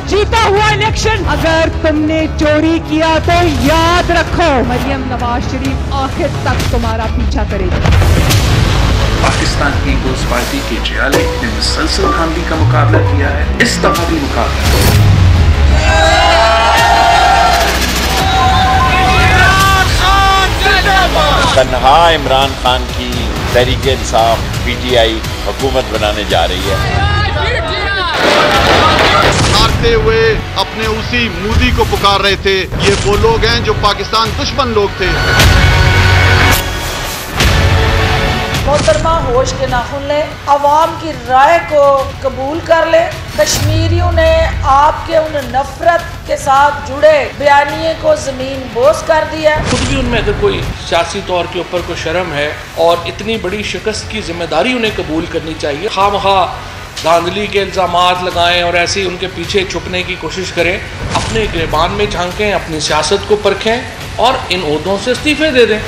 जीता हुआ इलेक्शन। अगर तुमने चोरी किया तो याद रखो मरियम नवाज शरीफ आखिर तक तुम्हारा पीछा करेगी। पाकिस्तान पीपुल्स पार्टी के जियाले ने मुसलसल धांधली का मुकाबला किया है, इस दफा भी मुकाबला तन्हा इमरान खान की तहरीक-ए-इंसाफ पीटीआई हुकूमत बनाने जा रही है। हारते हुए अपने उसी मोदी को पुकार रहे थे। ये वो लोग हैं जो पाकिस्तान दुश्मन लोग थे। मोहतरमा होश के नाखुन ले, अवाम की राय को कबूल कर ले। कश्मीरियों ने आपके उन नफरत के साथ जुड़े बयानिए को जमीन बोस कर दिया। खुद भी उनमें अगर कोई सियासी तौर के ऊपर कोई शर्म है और इतनी बड़ी शिकस्त की जिम्मेदारी उन्हें कबूल करनी चाहिए। खामखा धांधली के इल्ज़ामात लगाएं और ऐसे ही उनके पीछे छुपने की कोशिश करें। अपने गिरबान में झांकें, अपनी सियासत को परखें और इन ओहदों से इस्तीफे दे दें।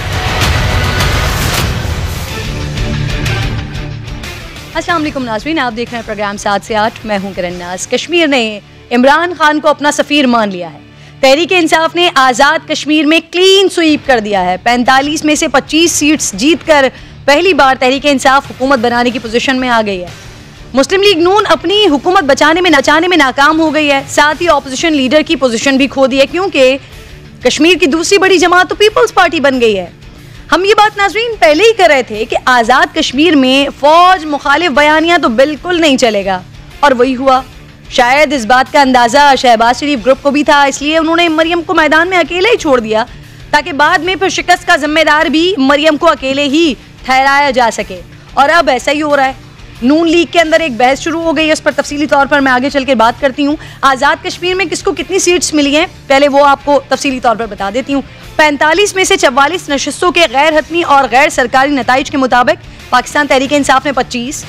अस्सलाम वालेकुम नाज़रीन, आप देख रहे हैं प्रोग्राम 7 से 8। मैं हूं किरण नाज। कश्मीर ने इमरान खान को अपना सफ़ीर मान लिया है। तहरीक इंसाफ ने आज़ाद कश्मीर में क्लीन स्वीप कर दिया है। 45 में से 25 सीट्स जीतकर पहली बार तहरीक इंसाफ हुकूमत बनाने की पोजीशन में आ गई है। मुस्लिम लीग नून अपनी हुकूमत बचाने में नाकाम हो गई है। साथ ही ऑपोजिशन लीडर की पोजीशन भी खो दी है, क्योंकि कश्मीर की दूसरी बड़ी जमात तो पीपल्स पार्टी बन गई है। हम ये बात नाज़रीन पहले ही कर रहे थे कि आज़ाद कश्मीर में फ़ौज मुखालिफ बयानियाँ तो बिल्कुल नहीं चलेगा, और वही हुआ। शायद इस बात का अंदाज़ा शहबाज शरीफ ग्रुप को भी था, इसलिए उन्होंने मरियम को मैदान में अकेले ही छोड़ दिया, ताकि बाद में फिर शिकस्त का जिम्मेदार भी मरियम को अकेले ही ठहराया जा सके। और अब ऐसा ही हो रहा है। नून लीग के अंदर एक बहस शुरू हो गई है, इस पर तफसीली तौर पर मैं आगे चल के बात करती हूँ। आज़ाद कश्मीर में किसको कितनी सीट्स मिली हैं, पहले वो आपको तफसीली तौर पर बता देती हूँ। 45 में से 44 नशिस्तों के गैर हतमी और गैर सरकारी नताइज के मुताबिक पाकिस्तान तहरीक इंसाफ ने 25,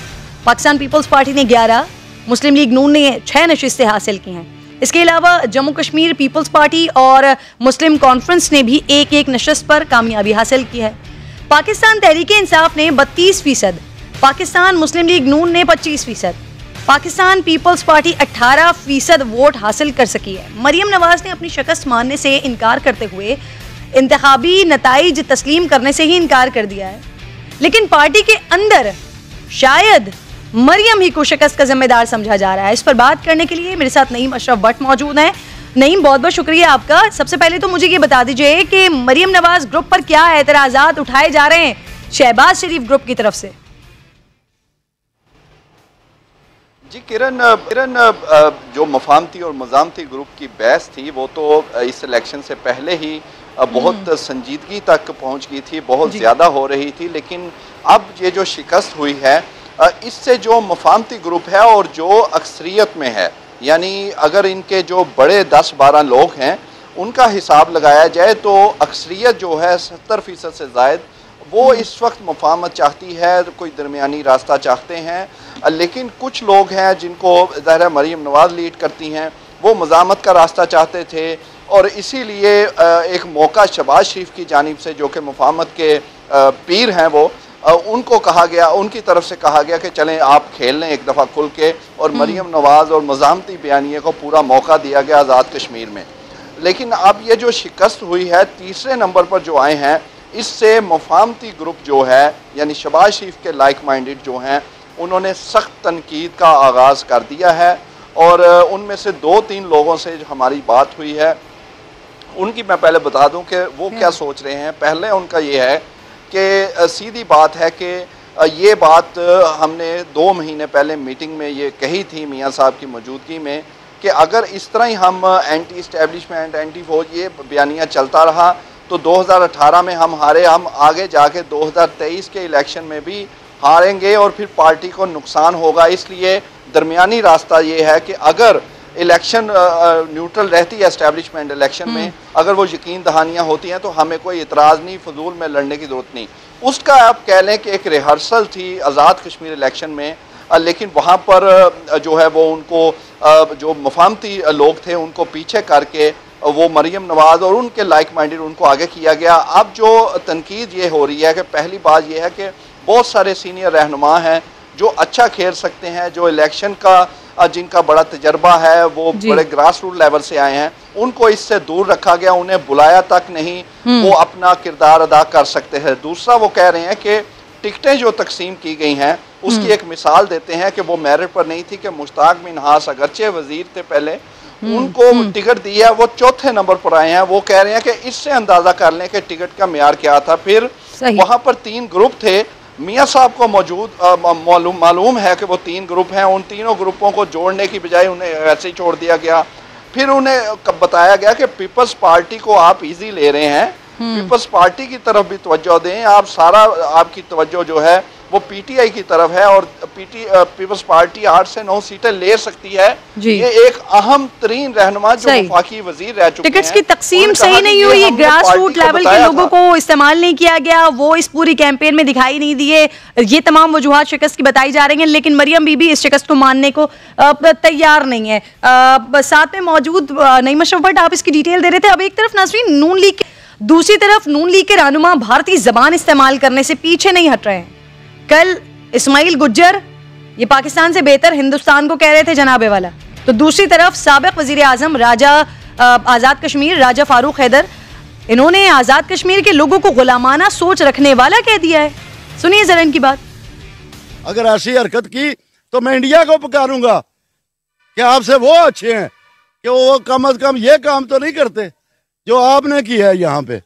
पाकिस्तान पीपल्स पार्टी ने 11, मुस्लिम लीग नून ने 6 नशिस्तें हासिल की हैं। इसके अलावा जम्मू कश्मीर पीपल्स पार्टी और मुस्लिम कॉन्फ्रेंस ने भी एक एक नशिस्त पर कामयाबी हासिल की है। पाकिस्तान तहरीक इंसाफ ने 32%, पाकिस्तान मुस्लिम लीग नून ने 25%, पाकिस्तान पीपल्स पार्टी 18% वोट हासिल कर सकी है। मरियम नवाज ने अपनी शिकस्त मानने से इनकार करते हुए इंतखाबी नताइज तस्लीम करने से ही इनकार कर दिया है। लेकिन पार्टी के अंदर शायद मरियम ही को शिकस्त का जिम्मेदार समझा जा रहा है। इस पर बात करने के लिए मेरे साथ नईम अशरफ भट्ट मौजूद हैं। नईम, बहुत बहुत शुक्रिया आपका। सबसे पहले तो मुझे ये बता दीजिए कि मरियम नवाज ग्रुप पर क्या एतराज़ात उठाए जा रहे हैं शहबाज शरीफ ग्रुप की तरफ से? जी किरण, जो मफामती और मज़ामती ग्रुप की बहस थी वो तो इस इलेक्शन से पहले ही बहुत संजीदगी तक पहुंच गई थी, बहुत ज़्यादा हो रही थी। लेकिन अब ये जो शिकस्त हुई है, इससे जो मफामती ग्रुप है और जो अक्सरियत में है, यानी अगर इनके जो बड़े 10-12 लोग हैं उनका हिसाब लगाया जाए तो अक्सरियत जो है 70% से ज़ायद वो इस वक्त मुफाहमत चाहती है, कोई दरमियानी रास्ता चाहते हैं। लेकिन कुछ लोग हैं जिनको ज़ाहिर मरियम नवाज लीड करती हैं, वो मज़ामत का रास्ता चाहते थे, और इसीलिए एक मौका शहबाज शरीफ की जानिब से, जो कि मुफाहमत के पीर हैं, वो उनको कहा गया, उनकी तरफ से कहा गया कि चलें आप खेल लें एक दफ़ा खुल के, और मरियम नवाज और मज़ामती बयानिए को पूरा मौका दिया गया आज़ाद कश्मीर में। लेकिन अब ये जो शिकस्त हुई है, तीसरे नंबर पर जो आए हैं, इससे मुफाहमती ग्रुप जो है, यानी शहबाज शरीफ के लाइक माइंडेड जो हैं, उन्होंने सख्त तनकीद का आगाज़ कर दिया है। और उनमें से 2-3 लोगों से हमारी बात हुई है, उनकी मैं पहले बता दूं कि वो क्या सोच रहे हैं। पहले उनका ये है कि सीधी बात है कि ये बात हमने 2 महीने पहले मीटिंग में ये कही थी मियाँ साहब की मौजूदगी में, कि अगर इस तरह ही हम एंटी इस्टेब्लिशमेंट, एंटी फौज ये बयानिया चलता रहा तो 2018 में हम हारे, हम आगे जाके 2023 के इलेक्शन में भी हारेंगे और फिर पार्टी को नुकसान होगा। इसलिए दरमियानी रास्ता ये है कि अगर इलेक्शन न्यूट्रल रहती है, एस्टेब्लिशमेंट इलेक्शन में अगर वो यकीन दहानियाँ होती हैं तो हमें कोई इतराज़ नहीं, फजूल में लड़ने की ज़रूरत नहीं। उसका आप कह लें कि एक रिहर्सल थी आज़ाद कश्मीर इलेक्शन में, लेकिन वहाँ पर जो है वो उनको जो मुफाहमती लोग थे उनको पीछे करके वो मरियम नवाज़ और उनके लाइक माइंडेड उनको आगे किया गया। अब जो तनकीद ये हो रही है कि पहली बात ये है कि बहुत सारे सीनियर रहनुमा हैं जो अच्छा खेल सकते हैं, जो इलेक्शन का जिनका बड़ा तजर्बा है, वो बड़े ग्रास रूट लेवल से आए हैं, उनको इससे दूर रखा गया, उन्हें बुलाया तक नहीं, वो अपना किरदार अदा कर सकते हैं। दूसरा वो कह रहे हैं कि टिकटें जो तकसीम की गई हैं उसकी एक मिसाल देते हैं कि वो मेरिट पर नहीं थी, कि मुश्ताक मिन्हास अगरचे वजीर थे पहले, उनको टिकट दी है, वो चौथे नंबर पर आए हैं। वो कह रहे हैं कि इससे अंदाजा कर लें कि टिकट का म्यार क्या था। फिर वहाँ पर 3 ग्रुप थे, मियाँ साहब को मालूम है कि वो 3 ग्रुप हैं, उन तीनों ग्रुपों को जोड़ने की बजाय उन्हें ऐसे ही छोड़ दिया गया। फिर उन्हें बताया गया कि पीपल्स पार्टी को आप इजी ले रहे हैं, पीपल्स पार्टी की तरफ भी तवज्जो दें, आप सारा आपकी तवज्जो जो है वो पीटीआई की तरफ है, और पीपल्स पार्टी 8 से 9 सीटें ले सकती है। ये एक अहम तरीन रहनुमा जो वफाकी वजीर रह चुके हैं। टिकट्स की तकसीम सही नहीं हुई, ग्रास रूट लेवल के लोगों को इस्तेमाल नहीं किया गया, वो इस पूरी कैंपेन में दिखाई नहीं दिए, ये तमाम वजूहात शिकस्त की बताई जा रही हैं। लेकिन मरियम बीबी इस शिकस्त को मानने को तैयार नहीं है। साथ में मौजूद नईम अशरफ भट्ट, आप इसकी डिटेल दे रहे थे। अब एक तरफ नाज़रीन नून लीग, दूसरी तरफ नून लीग के रहनुमा भारतीय जबान इस्तेमाल करने से पीछे नहीं हट रहे हैं। कल इस्माइल गुज्जर ये पाकिस्तान से बेहतर हिंदुस्तान को कह रहे थे जनाबे वाला, तो दूसरी तरफ साबिक वजीर आजम आज़ाद कश्मीर राजा फारूक हैदर, इन्होंने आज़ाद कश्मीर के लोगों को गुलामाना सोच रखने वाला कह दिया है। सुनिए जरा इनकी बात। अगर ऐसी हरकत की तो मैं इंडिया को पुकारूंगा कि आपसे वो अच्छे हैं कि वो कम अज कम ये काम तो नहीं करते जो आपने किया है यहाँ पे।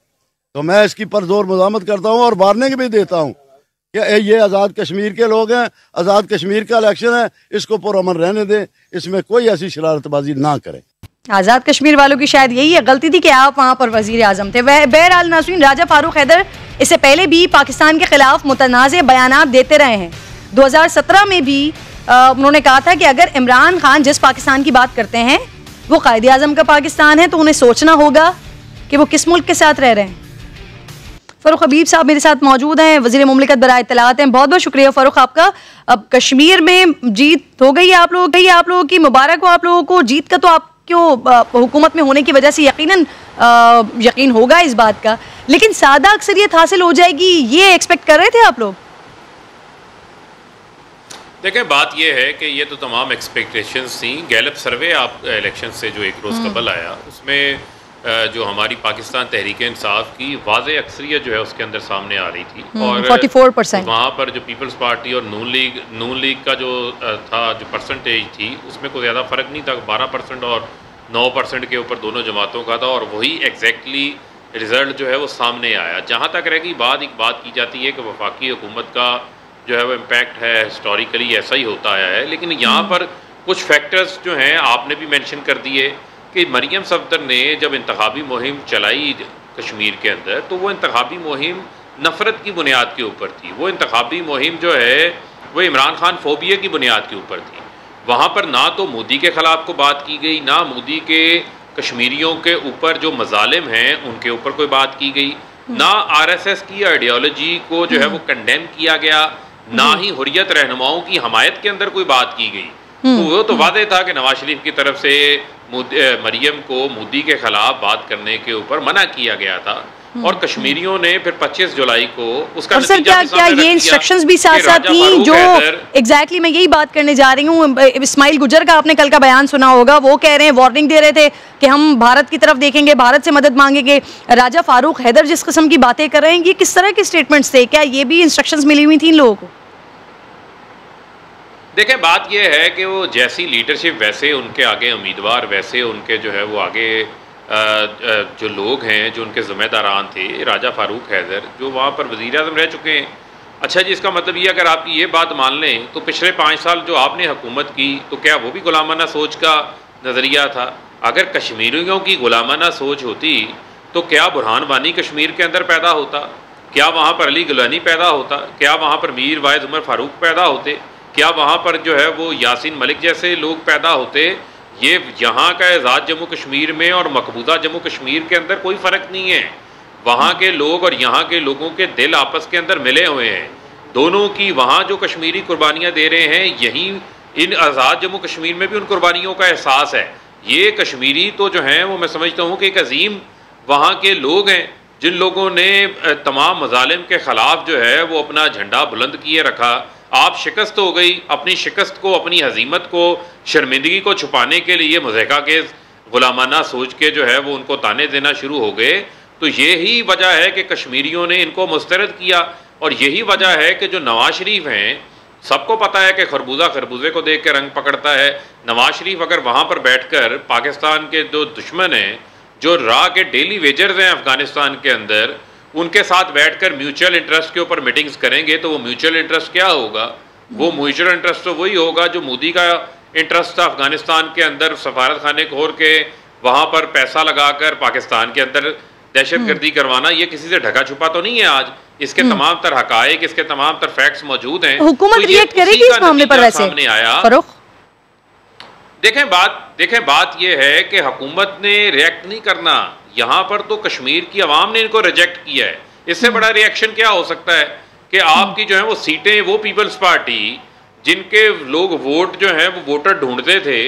तो मैं इसकी परजोर मज़ामत करता हूँ और वार्निंग भी देता हूँ कि ये आज़ाद कश्मीर के लोग हैं, आज़ाद कश्मीर का इलेक्शन है, इसको पुरअमन रहने दें, इसमें कोई ऐसी शरारतबाजी ना करें। आज़ाद कश्मीर वालों की शायद यही है गलती थी कि आप वहाँ पर वजीर आजम थे। बहरहाल नाज़रीन, राजा फारूक हैदर इससे पहले भी पाकिस्तान के खिलाफ मुतनाज़ बयानात देते रहे हैं। 2017 में भी उन्होंने कहा था कि अगर इमरान खान जिस पाकिस्तान की बात करते हैं वो कायदे आज़म का पाकिस्तान है, तो उन्हें सोचना होगा कि वो किस मुल्क के साथ रह रहे हैं। फ़ारूक हबीब साहब मेरे साथ मौजूद हैं, वज़ीर मुमलिकत बराए इत्तलात हैं। बहुत बहुत शुक्रिया फ़ारूक आपका। अब कश्मीर में जीत हो गई है आप लोगों की, मुबारक हो आप लोगों को। जीत का तो आपको हुकूमत में होने की वजह से यकीन होगा इस बात का, लेकिन सादा अक्सरियत हासिल हो जाएगी ये एक्सपेक्ट कर रहे थे आप लोग? देखें, बात यह है कि ये तो तमाम एक्सपेक्टेशंस थी। गैलप सर्वे आप इलेक्शन से जो एक रोज़ कबल आया, उसमें जो हमारी पाकिस्तान तहरीक इंसाफ की वाज़े अक्सरियत जो है उसके अंदर सामने आ रही थी, और 44% वहाँ पर जो पीपल्स पार्टी और नून लीग का जो था, जो परसेंटेज थी, उसमें कोई ज़्यादा फ़र्क नहीं था। 12% और 9% के ऊपर दोनों जमातों का था, और वही एग्जैक्टली रिज़ल्ट जो है वो सामने आया। जहाँ तक रह गई बात, एक बात की जाती है कि वफाकी हुकूमत का जो है वो इम्पैक्ट है, हिस्टोरिकली ऐसा ही होता आया है। लेकिन यहाँ पर कुछ फैक्टर्स जो हैं आपने भी मेंशन कर दिए कि मरियम सफदर ने जब इंतखाबी मुहिम चलाई कश्मीर के अंदर, तो वो इंतखाबी मुहिम नफ़रत की बुनियाद के ऊपर थी। वो इंतखाबी मुहिम जो है वो इमरान खान फोबिया की बुनियाद के ऊपर थी। वहाँ पर ना तो मोदी के ख़िलाफ़ को बात की गई, ना मोदी के कश्मीरियों के ऊपर जो मजालिम हैं उनके ऊपर कोई बात की गई, ना RSS की आइडियोलॉजी को जो है वो कंडेम किया गया, ना ही हुर्रियत रहनुमाओं की हमायत के अंदर कोई बात की गई। तो वो तो वादे था कि नवाज शरीफ की तरफ से मरियम को मोदी के खिलाफ बात करने के ऊपर मना किया गया था, और कश्मीरियों ने फिर 25 जुलाई को उसका नतीजा क्या ये इंस्ट्रक्शंस भी साथ साथ थी जो एग्जैक्टली मैं यही बात करने जा रही हूँ। इस्माइल गुज्जर का आपने कल का बयान सुना होगा, वो कह रहे हैं, वार्निंग दे रहे थे कि हम भारत की तरफ देखेंगे, भारत से मदद मांगेंगे। राजा फारूक हैदर जिस किस्म की बातें कर रहे हैं, ये किस तरह के स्टेटमेंट्स थे? क्या ये भी इंस्ट्रक्शंस मिली हुई थी इन लोगों को? देखें, बात यह है कि वो जैसी लीडरशिप वैसे उनके आगे उम्मीदवार, वैसे उनके जो है वो आगे जो लोग हैं जो उनके ज़िम्मेदारान थे। राजा फारूक हैदर जो वहाँ पर वज़ीर आज़म रह चुके हैं। अच्छा जी, इसका मतलब ये अगर आपकी ये बात मान लें तो पिछले 5 साल जो आपने हुकूमत की, तो क्या वो भी गुलामाना सोच का नज़रिया था? अगर कश्मीरियों की गुलामाना सोच होती तो क्या बुरहान वानी कश्मीर के अंदर पैदा होता? क्या वहाँ पर अली गिलानी पैदा होता? क्या वहाँ पर मीर वाइज उमर फ़ारूक पैदा होते? क्या वहाँ पर जो है वो यासीन मलिक जैसे लोग पैदा होते? ये यहाँ का आज़ाद जम्मू कश्मीर में और मकबूजा जम्मू कश्मीर के अंदर कोई फ़र्क नहीं है। वहाँ के लोग और यहाँ के लोगों के दिल आपस के अंदर मिले हुए हैं। दोनों की वहाँ जो कश्मीरी कुर्बानियाँ दे रहे हैं, यहीं इन आज़ाद जम्मू कश्मीर में भी उन कुर्बानियों का एहसास है। ये कश्मीरी तो जो हैं वो मैं समझता हूँ कि एक अजीम वहाँ के लोग हैं, जिन लोगों ने तमाम मजालिम के ख़िलाफ़ जो है वो अपना झंडा बुलंद किए रखा, आप शिकस्त हो गई, अपनी शिकस्त को, अपनी हजीमत को, शर्मिंदगी को छुपाने के लिए मुज़हिका के गुलामाना सोच के जो है वो उनको ताने देना शुरू हो गए। तो यही वजह है कि कश्मीरियों ने इनको मुस्तरद किया, और यही वजह है कि जो नवाज शरीफ हैं, सबको पता है कि खरबूजा खरबूजे को देख के रंग पकड़ता है। नवाज शरीफ अगर वहाँ पर बैठकर पाकिस्तान के जो दुश्मन हैं, जो रा के डेली वेजर्स हैं अफगानिस्तान के अंदर, उनके साथ बैठकर म्यूचुअल इंटरेस्ट के ऊपर मीटिंग्स करेंगे, तो वो म्यूचुअल इंटरेस्ट क्या होगा? वो म्यूचुअल इंटरेस्ट तो वही होगा जो मोदी का इंटरेस्ट था अफगानिस्तान के अंदर, सफारत खाने खोल के वहाँ पर पैसा लगाकर पाकिस्तान के अंदर दहशतगर्दी करवाना। ये किसी से ढका छुपा तो नहीं है आज, इसके तमाम तर हकायक, इसके तमाम तर फैक्ट्स मौजूद हैं। हुकूमत तो रिएक्ट करेगी इस मामले पर वैसे सामने आया। देखें बात ये है कि हुकूमत ने रिएक्ट नहीं करना, यहाँ पर तो कश्मीर की आवाम ने इनको रिजेक्ट किया है। इससे बड़ा रिएक्शन क्या हो सकता है कि आपकी जो है वो सीटें, वो पीपल्स पार्टी जिनके लोग वोट जो है वो वोटर ढूंढते थे,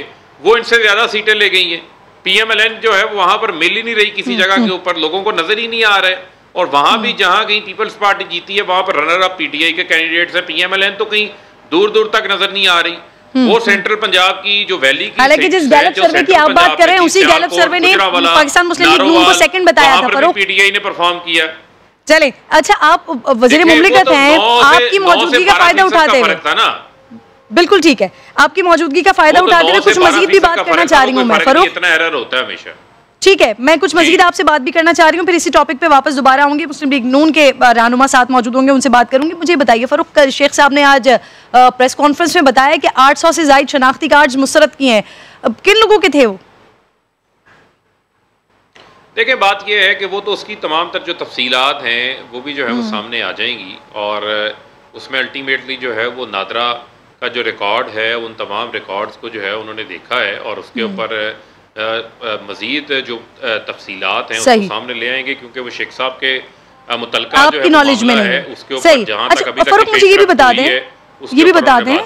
वो इनसे ज्यादा सीटें ले गई हैं। PMLN जो है वो वहां पर मिल ही नहीं रही किसी जगह के ऊपर, लोगों को नजर ही नहीं आ रहा है। और वहां भी जहां कहीं पीपल्स पार्टी जीती है, वहां पर रनर अप PTI के कैंडिडेट्स है। PMLN तो कहीं दूर दूर तक नजर नहीं आ रही। वो सेंट्रल पंजाब की जो वैली की, हालांकि जिस गैलप सर्वे की आप बात कर रहे हैं, उसी गैलप सर्वे ने पाकिस्तान मुस्लिम लीग नून को सेकंड बताया था। फरूक, PTI ने परफॉर्म किया। चले, अच्छा आप वजीर मुमलिकत हैं, आपकी मौजूदगी का फायदा उठाते हुए, बिल्कुल ठीक है, आपकी मौजूदगी का फायदा उठाते हुए कुछ मजीद भी बात करना चाह रही हूँ मैं। फरूक, इतना एरर होता है हमेशा। ठीक है, मैं कुछ मजीद आपसे बात भी करना चाह रही हूँ, फिर इसी टॉपिक पे वापस दोबारा आऊंगी। मुस्लिम लीग नून के रहनुमा साथ मौजूद होंगे, उनसे बात करूंगी। मुझे बताइए फरूक, कल शेख साहब ने आज प्रेस कॉन्फ्रेंस में बताया कि 800 से ज्यादा शनाख्ती कार्ड मुस्तरद किए हैं। किन लोगों के थे वो? देखिए, बात यह है कि वो तो उसकी तमाम तर जो तफसीलात हैं वो भी जो है वो सामने आ जाएंगी, और उसमें अल्टीमेटली जो है वो नादरा का जो रिकॉर्ड है, उन तमाम रिकॉर्ड्स को जो है उन्होंने देखा है, और उसके ऊपर मजीद जो तफसीलात हैं उसको सामने ले आएंगे, क्योंकि वो शेख साहब के मुतलका जो है नॉलेज में है उसके ऊपर जहाँ तक अभी तक मुझे ये भी बता दें,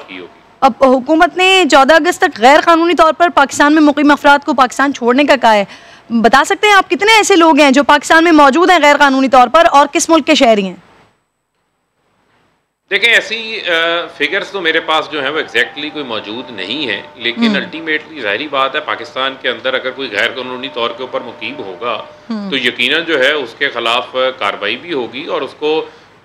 अब हुकूमत ने 14 अगस्त तक गैर कानूनी तौर पर पाकिस्तान में मुकीम अफराद को पाकिस्तान छोड़ने का कहा है। बता सकते हैं आप कितने ऐसे लोग हैं जो पाकिस्तान में मौजूद हैं गैर कानूनी तौर पर, और किस मुल्क के शहरी हैं? देखें, ऐसी फिगर्स तो मेरे पास जो है वो एग्जैक्टली कोई मौजूद नहीं है, लेकिन अल्टीमेटली जाहिर बात है पाकिस्तान के अंदर अगर कोई गैर कानूनी तौर के ऊपर मुकीम होगा तो यकीनन जो है उसके खिलाफ कार्रवाई भी होगी, और उसको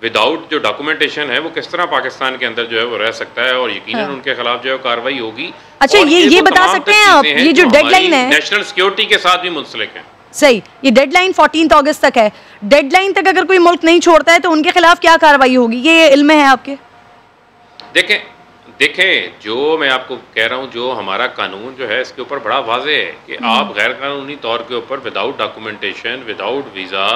विदाउट जो डॉक्यूमेंटेशन है वो किस तरह पाकिस्तान के अंदर जो है वो रह सकता है, और यकीनन उनके खिलाफ जो है कार्रवाई होगी। अच्छा, ये बता सकते हैं आप, ये जो डेडलाइन है नेशनल सिक्योरिटी के साथ भी मुंसलिक है। सही, ये डेडलाइन 14 अगस्त तक है। डेडलाइन तक अगर कोई मुल्क नहीं छोड़ता है तो उनके खिलाफ क्या कार्रवाई होगी, ये इल्म है आपके? देखें, जो मैं आपको कह रहा हूँ, जो हमारा कानून जो है इसके ऊपर बड़ा वाज़ेह है कि आप गैर कानूनी तौर के ऊपर without documentation, without visa,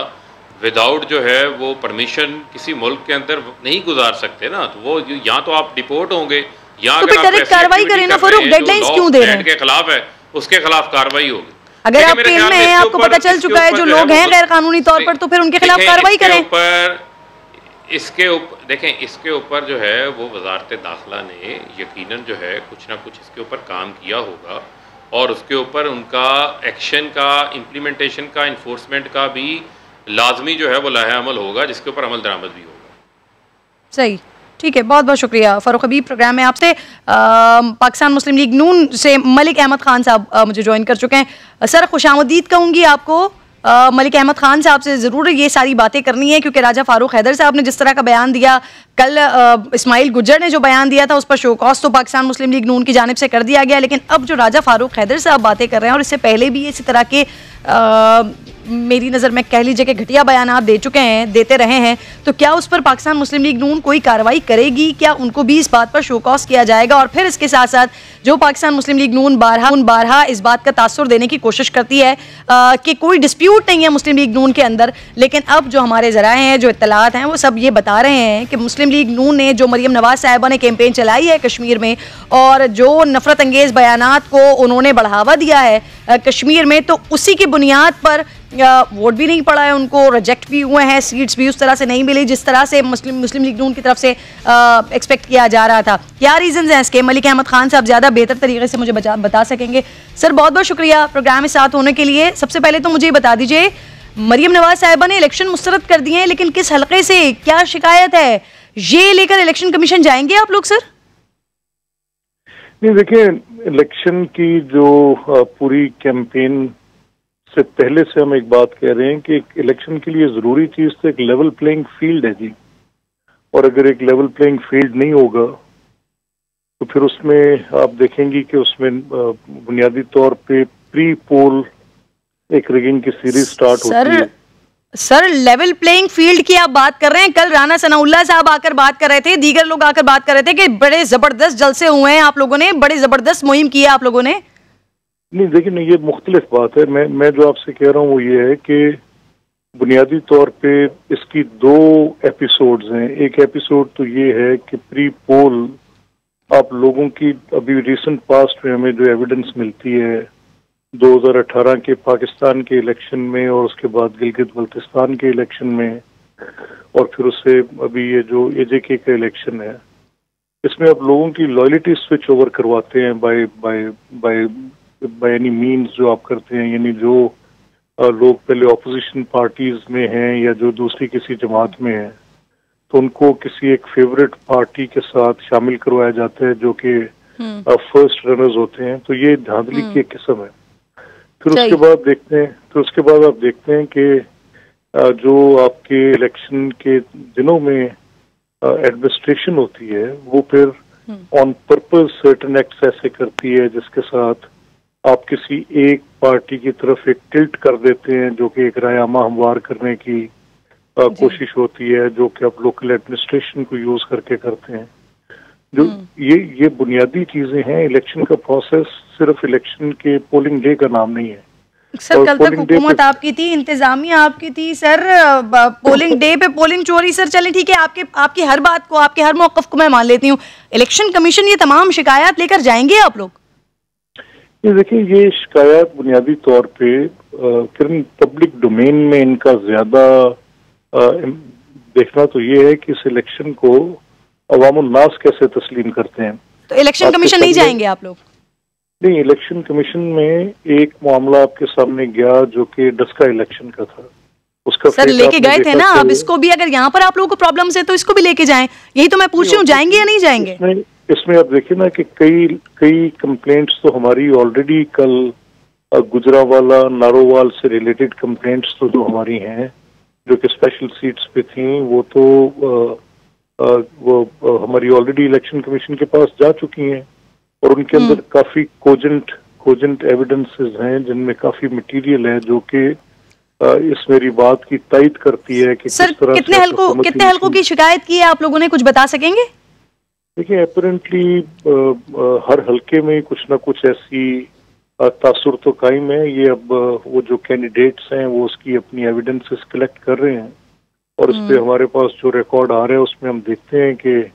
without जो है वो परमिशन किसी मुल्क के अंदर नहीं गुजार सकते ना। तो वो यहाँ तो आप डिपोर्ट होंगे, यहाँ तो अगर कार्रवाई करें ना फरूक, डेडलाइंस क्यों दे रहे हैं? के खिलाफ है, उसके खिलाफ कार्रवाई होगी। अगर आप केल में हैं, आपको पता चल चुका है जो लोग हैं गैर कानूनी तौर पर, तो फिर उनके खिलाफ कार्रवाई करें। इसके ऊपर देखें, इसके ऊपर जो है वो वजारत दाखिला ने यकीनन जो है कुछ ना कुछ इसके ऊपर काम किया होगा, और उसके ऊपर उनका एक्शन का, इम्प्लीमेंटेशन का, इन्फोर्समेंट का भी लाजमी जो है वो लाहे अमल होगा, जिसके ऊपर अमल दरामद भी होगा। सही, ठीक है, बहुत बहुत शुक्रिया फरूक हबीब। प्रोग्राम में आपसे पाकिस्तान मुस्लिम लीग नून से मलिक अहमद खान साहब मुझे ज्वाइन कर चुके हैं। सर, खुशामदीद कहूँगी आपको। मलिक अहमद खान साहब से ज़रूर ये सारी बातें करनी है, क्योंकि राजा फारूक हैदर साहब ने जिस तरह का बयान दिया, कल इस्माइल गुज्जर ने जो बयान दिया था उस पर शोकॉस तो पाकिस्तान मुस्लिम लीग नून की जानिब से कर दिया गया, लेकिन अब जो राजा फारूक हैदर साहब बातें कर रहे हैं, और इससे पहले भी इसी तरह के मेरी नज़र में कह लीजिए कि घटिया बयान दे चुके हैं, देते रहे हैं, तो क्या उस पर पाकिस्तान मुस्लिम लीग नून कोई कार्रवाई करेगी? क्या उनको भी इस बात पर शोकॉस किया जाएगा? और फिर इसके साथ साथ जो पाकिस्तान मुस्लिम लीग नून बारहा इस बात का तासुर देने की कोशिश करती है कि कोई डिस्प्यूट नहीं है मुस्लिम लीग नून के अंदर, लेकिन अब जो हमारे ज़राए हैं, जो इत्तलात हैं, वो सब ये बता रहे हैं कि मुस्लिम लीग नून ने जो मरियम नवाज साहिबा ने कैंपेन चलाई है कश्मीर में, और जो नफरत अंगेज़ बयानात को उन्होंने बढ़ावा दिया है कश्मीर में, तो उसी की बुनियाद पर वोट भी नहीं पड़ा है उनको, रिजेक्ट भी हुए हैं, सीट्स भी उस तरह से नहीं मिली जिस तरह से मुस्लिम लीग नून की तरफ से एक्सपेक्ट किया जा रहा था। क्या रीजंस हैं इसके? मलिक अहमद खान साहब ज़्यादा बेहतर तरीके से मुझे बता सकेंगे। सर, बहुत बहुत शुक्रिया प्रोग्राम में साथ होने के लिए। सबसे पहले तो मुझे बता दीजिए, मरियम नवाज साहिबा ने इलेक्शन मुस्तरद कर दिए हैं, लेकिन किस हलके से, क्या शिकायत है, ये लेकर इलेक्शन कमीशन जाएंगे आप लोग सर? नहीं देखिए, इलेक्शन की जो पूरी कैंपेन से पहले से हम एक बात कह रहे हैं कि इलेक्शन के लिए जरूरी चीज तो एक लेवल प्लेइंग फील्ड है जी, और अगर एक लेवल प्लेइंग फील्ड नहीं होगा तो फिर उसमें आप देखेंगे कि उसमें बुनियादी तौर पे प्री पोल एक रिगिंग की सीरीज स्टार्ट होती है। सर लेवल प्लेइंग फील्ड की आप बात कर रहे हैं, कल राना सनाउल्लाह साहब आकर बात कर रहे थे, दीगर लोग आकर बात कर रहे थे कि बड़े जबरदस्त जलसे हुए हैं आप लोगों ने, बड़े जबरदस्त मुहिम की है आप लोगों ने। नहीं देखिए, नहीं ये मुख्तलिफ बात है। मैं जो आपसे कह रहा हूँ वो ये है कि बुनियादी तौर पे इसकी 2 एपिसोड्स हैं। एक एपिसोड तो ये है कि प्री पोल आप लोगों की अभी रिसेंट पास्ट में हमें जो एविडेंस मिलती है 2018 के पाकिस्तान के इलेक्शन में और उसके बाद गिलगित बल्तिस्तान के इलेक्शन में और फिर उससे अभी ये जो AJK का इलेक्शन है, इसमें आप लोगों की लॉयल्टी स्विच ओवर करवाते हैं बाय एनी मीन्स जो आप करते हैं, यानी जो लोग पहले ऑपोजिशन पार्टीज में हैं या जो दूसरी किसी जमात में हैं तो उनको किसी एक फेवरेट पार्टी के साथ शामिल करवाया जाता है जो कि फर्स्ट रनर्स होते हैं। तो ये धांधली की एक किस्म है। फिर उसके बाद देखते हैं, फिर उसके बाद आप देखते हैं कि जो आपके इलेक्शन के दिनों में एडमिनिस्ट्रेशन होती है वो फिर ऑन पर्पस सर्टेन एक्ट्स ऐसे करती है जिसके साथ आप किसी एक पार्टी की तरफ एक टिल्ट कर देते हैं जो कि एक रायामा हमवार करने की कोशिश होती है, जो कि आप लोकल एडमिनिस्ट्रेशन को यूज करके करते हैं। जो ये बुनियादी चीजें हैं। इलेक्शन का प्रोसेस सिर्फ इलेक्शन के पोलिंग डे का नाम नहीं है। सर कल तक हुकूमत आपकी थी, इंतजामिया आपकी थी सर, पोलिंग डे पे पोलिंग चोरी सर चले ठीक है, आपकी हर बात को, आपके हर मौकफ को मैं मान लेती हूँ। इलेक्शन कमीशन ये तमाम शिकायत लेकर जाएंगे आप लोग? ये देखिए, ये शिकायत बुनियादी तौर पे पब्लिक डोमेन में इनका ज्यादा देखना तो ये है कि इस इलेक्शन को अवामुल नास कैसे तस्लीम करते हैं। तो इलेक्शन कमीशन नहीं जाएंगे आप लोग? नहीं, इलेक्शन कमीशन में एक मामला आपके सामने गया जो कि डस्का इलेक्शन का था, उसका सर लेके गए थे ना। अब इसको भी अगर यहाँ पर आप लोगों को प्रॉब्लम्स है तो इसको भी लेके जाएं, यही तो मैं पूछ रही हूँ, जाएंगे या नहीं जाएंगे? इसमें आप देखिए ना कि कई कंप्लेंट्स तो हमारी ऑलरेडी कल गुजरावाला नारोवाल से रिलेटेड कंप्लेंट्स तो जो हमारी हैं जो कि स्पेशल सीट्स पे थी वो तो वो हमारी ऑलरेडी इलेक्शन कमीशन के पास जा चुकी हैं और उनके अंदर काफी कोजेंट एविडेंसेस हैं जिनमें काफी मटेरियल है जो कि इस मेरी बात की तायद करती है कि सर कितने हल्कों की शिकायत की है आप लोगों ने, कुछ बता सकेंगे? देखिए, अपेरेंटली हर हल्के में कुछ ना कुछ ऐसी तासुर तो कायम है। ये अब वो जो कैंडिडेट्स हैं वो उसकी अपनी एविडेंसेस कलेक्ट कर रहे हैं और इस पे हमारे पास जो रिकॉर्ड आ रहा है उसमें हम देखते हैं कि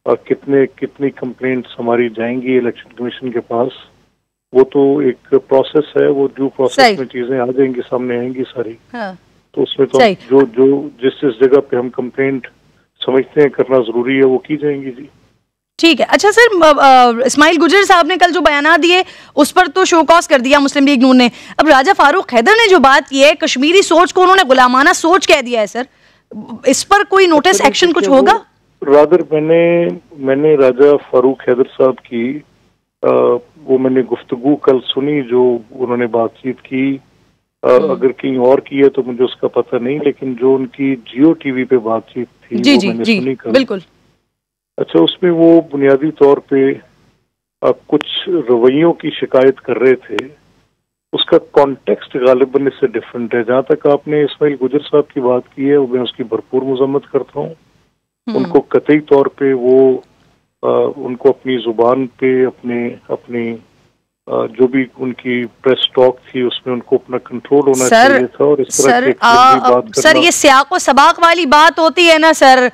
कितनी कंप्लेंट्स हमारी जाएंगी इलेक्शन कमीशन के पास। वो तो एक प्रोसेस है, वो ड्यू प्रोसेस में चीजें आ जाएंगी, सामने आएंगी सारी। हाँ। तो उसमें तो जो जिस जगह पे हम कंप्लेंट समझते हैं करना जरूरी है वो की जाएंगी जी। ठीक है। अच्छा सर, इस्माइल गुजर साहब ने कल जो बयान दिए उस पर तो शोकॉस कर दिया मुस्लिम लीग नून ने। अब राजा फारूक हैदर ने जो बात की है, कश्मीरी सोच को उन्होंने गुलामाना सोच कह दिया है सर, इस पर कोई नोटिस एक्शन कुछ होगा? रादर मैंने राजा फारूक हैदर साहब की वो मैंने गुफ्तगू कल सुनी जो उन्होंने बातचीत की। अगर कहीं और की है तो मुझे उसका पता नहीं, लेकिन जो उनकी जियो टीवी पे बातचीत थी वो मैंने सुनी कल। बिल्कुल। अच्छा, उसमें वो बुनियादी तौर पे कुछ रवैयों की शिकायत कर रहे थे, उसका कॉन्टेक्स्ट गालिबन इससे डिफरेंट है। जहाँ तक आपने इस्माइल गुजर साहब की बात की है वो मैं उसकी भरपूर मजम्मत करता हूँ। उनको कतई तौर पे वो उनको अपनी जुबान पे अपनी जो भी उनकी प्रेस टॉक थी उसमें उनको अपना कंट्रोल होना चाहिए था। और इस तरह की सर ये सियाक व सबाक वाली बात होती है ना सर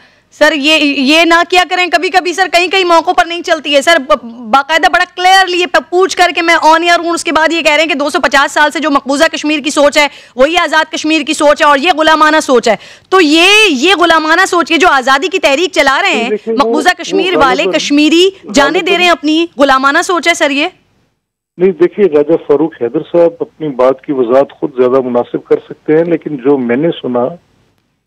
ये ना किया करें कभी कभी सर, कई मौकों पर नहीं चलती है सर। बाकायदा बड़ा क्लियरली ये पूछ करके मैं ऑन एयर हूँ, उसके बाद ये कह रहे हैं कि 250 साल से जो मकबूजा कश्मीर की सोच है वही आज़ाद कश्मीर की सोच है और ये गुलामाना सोच है। तो ये गुलामाना सोच, ये जो आज़ादी की तहरीक चला रहे हैं मकबूजा कश्मीर वाले, कश्मीरी जाने दे रहे हैं अपनी, गुलामाना सोच है सर ये? नहीं, देखिए, राजा फारूक हैदर साहब अपनी बात की वजाहत खुद ज्यादा मुनासिब कर सकते हैं, लेकिन जो मैंने सुना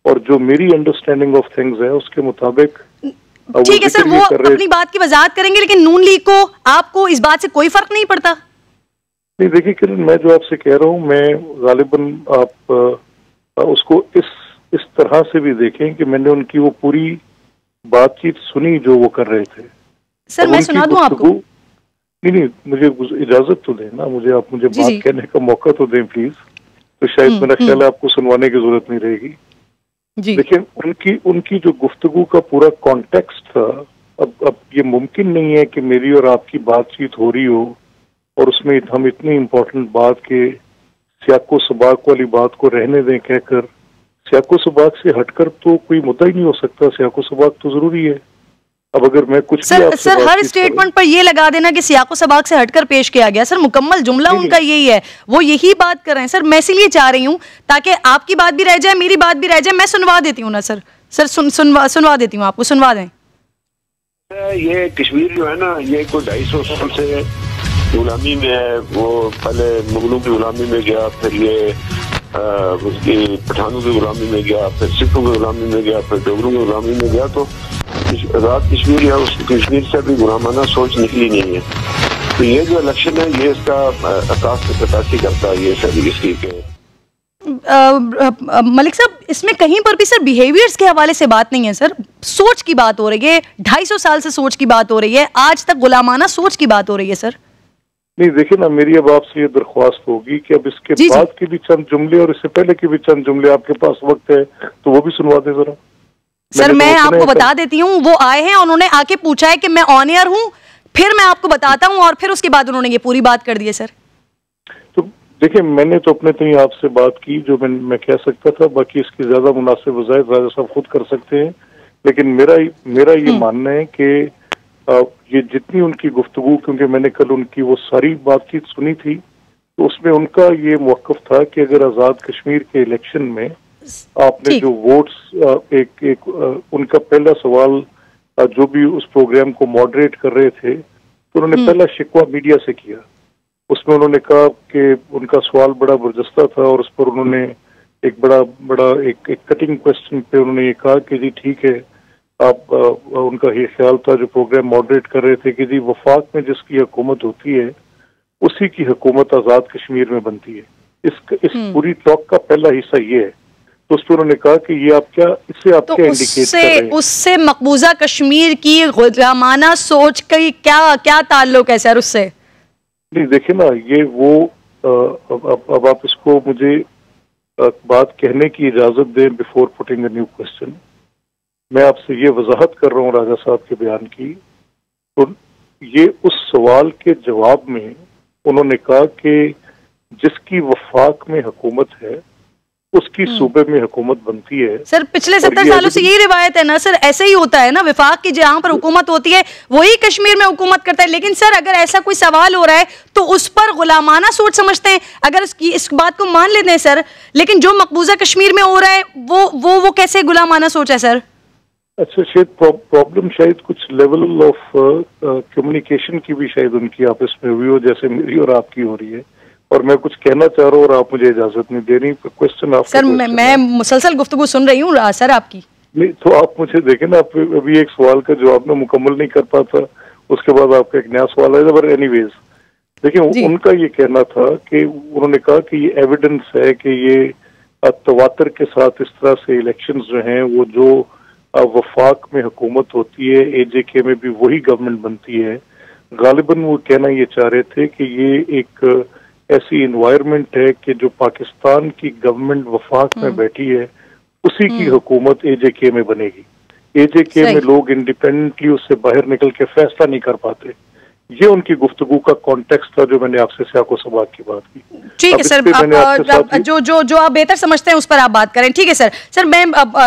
और जो मेरी अंडरस्टैंडिंग ऑफ थिंग्स है उसके मुताबिक ठीक है सर, वो अपनी बात की वजाहत करेंगे, लेकिन नून लीग को आपको इस बात से कोई फर्क नहीं पड़ता? नहीं देखिए किरण, मैं जो आपसे कह रहा हूँ, मैं गालिबन आप उसको इस तरह से भी देखें कि मैंने उनकी वो पूरी बातचीत सुनी जो वो कर रहे थे। सर मैं सुना दूं आपको? नहीं, मुझे इजाजत तो दें ना, मुझे बात कहने का मौका तो दें प्लीज। तो शायद मेरा ख्याल है आपको सुनवाने की जरूरत नहीं रहेगी। लेकिन उनकी जो गुफ्तगू का पूरा कॉन्टेक्स्ट था, अब ये मुमकिन नहीं है कि मेरी और आपकी बातचीत हो रही हो और उसमें हम इतनी इम्पोर्टेंट बात के सियाको सबाक वाली बात को रहने दें कहकर, सियाको सबाक से हटकर तो कोई मुद्दा ही नहीं हो सकता। सियाको सबाक तो जरूरी है। अब अगर मैं कुछ सर हर स्टेटमेंट पर ये लगा देना कि सियाको सबाक से हटकर पेश किया गया, सर मुकम्मल जुमला उनका यही है, वो यही बात कर रहे हैं। सर मैं इसलिए चाह रही हूँ ताकि आपकी बात भी रह जाए, मेरी बात भी रह जाए। मैं सुनवा देती हूँ ना सर, सुनवा देती हूँ, आपको सुनवा दें। ये कश्मीर जो है ना, ये कोई 250 साल से गुलामी में है। वो पहले मुगलों की गुलामी में गया, फिर ये उसकी पठानों की गुलामी में गया, फिर सिखों की गुलामी में गया, फिर डोगरों की गुलामी में गया। तो आजाद कश्मीर या उस कश्मीर से भी गुलामाना सोच निकली नहीं है। तो ये जो इलेक्शन है ये इसका अक्कासी करता है। ये सभी इसकी मलिक साहब, इसमें कहीं पर भी सर बिहेवियर्स के हवाले से बात नहीं है सर, सोच की बात हो रही है। 250 साल से सोच की बात हो रही है, आज तक गुलामाना सोच की बात हो रही है सर। नहीं देखिए ना, मेरी अब आपसे ये दरख्वास्त होगी कि अब इसके बाद के भी चंद जुमले और इससे पहले के भी चंद जुमले, आपके पास वक्त है तो वो भी सुनवा दे जरा। सर मैं आपको बता देती हूँ, वो आए हैं, उन्होंने आके पूछा है कि मैं ऑन एयर हूँ, फिर मैं आपको बताता हूँ, और फिर उसके बाद उन्होंने ये पूरी बात कर दी है सर। तो देखिए, मैंने तो अपने तक आपसे बात की जो मैं कह सकता था, बाकी इसकी ज्यादा मुनासिब वज़ाहिर राजा साहब खुद कर सकते हैं। लेकिन मेरा ये मानना है कि ये जितनी उनकी गुफ्तगू, क्योंकि मैंने कल उनकी वो सारी बातचीत सुनी थी, तो उसमें उनका ये मौक़िफ़ था कि अगर आज़ाद कश्मीर के इलेक्शन में आपने जो वोट्स उनका पहला सवाल जो भी उस प्रोग्राम को मॉडरेट कर रहे थे, तो उन्होंने पहला शिकवा मीडिया से किया। उसमें उन्होंने कहा कि उनका सवाल बड़ा बरजस्ता था और उस पर उन्होंने एक बड़ा कटिंग क्वेश्चन पे उन्होंने ये कहा कि जी ठीक है, आप उनका ये ख्याल था जो प्रोग्राम मॉडरेट कर रहे थे कि जी वफाक में जिसकी हुकूमत होती है उसी की हुकूमत आज़ाद कश्मीर में बनती है। इस पूरी टॉक का पहला हिस्सा ये है। तो उस पर उन्होंने कहा कि ये आप क्या, इससे आप क्या इंडिकेट कर रहे हैं? उससे मकबूजा कश्मीर की गुलामाना सोच की क्या ताल्लुक है सर उससे? नहीं देखिए ना, ये वो अब आप इसको मुझे बात कहने की इजाजत दें before putting a new question. मैं आपसे ये वजाहत कर रहा हूँ राजा साहब के बयान की। तो ये उस सवाल के जवाब में उन्होंने कहा कि जिसकी वफाक में हुकूमत है उसकी सूबे में हुकूमत बनती है। सर पिछले 70 सालों से यही रिवायत है ना सर, ऐसे ही होता है ना, विफाक की जहां पर हुकूमत होती है वही कश्मीर में हुकूमत करता है। लेकिन सर अगर ऐसा कोई सवाल हो रहा है तो उस पर गुलामाना सोच समझते हैं, अगर इस बात को मान लेते हैं सर, लेकिन जो मकबूजा कश्मीर में हो रहा है वो कैसे गुलामाना सोच है सर? अच्छा, शायद प्रॉब्लम शायद कुछ लेवल ऑफ कम्युनिकेशन की भी शायद उनकी आपस में हुई हो, जैसे मेरी और आपकी हो रही है, और मैं कुछ कहना चाह रहा हूँ और आप मुझे इजाजत नहीं दे रही। क्वेश्चन आप सर, मैं मुसलसल गुफ्तगू सुन रही हूँ सर आपकी। नहीं तो आप मुझे देखें ना, अभी एक सवाल का जवाब मैं मुकम्मल नहीं कर पाता, उसके बाद आपका एक नया सवाल है। बट एनीवेज देखिए, उनका ये कहना था कि उन्होंने कहा कि ये एविडेंस है कि ये तवातर के साथ इस तरह से इलेक्शंस जो हैं वो जो वफाक में हुकूमत होती है, AJK में भी वही गवर्नमेंट बनती है। गालिबन वो कहना ये चाह रहे थे कि ये एक ऐसी इन्वायरमेंट है कि जो पाकिस्तान की गवर्नमेंट वफाक में बैठी है उसी की हुकूमत AJK में बनेगी। AJK में लोग इंडिपेंडेंटली उससे बाहर निकल के फैसला नहीं कर पाते। ये उनकी गुफ्तगू का कॉन्टेक्स्ट था जो मैंने आपसे सियाको सबाक की बात की। ठीक है सर, जो आप बेहतर समझते हैं उस पर आप बात करें। ठीक है सर, मैं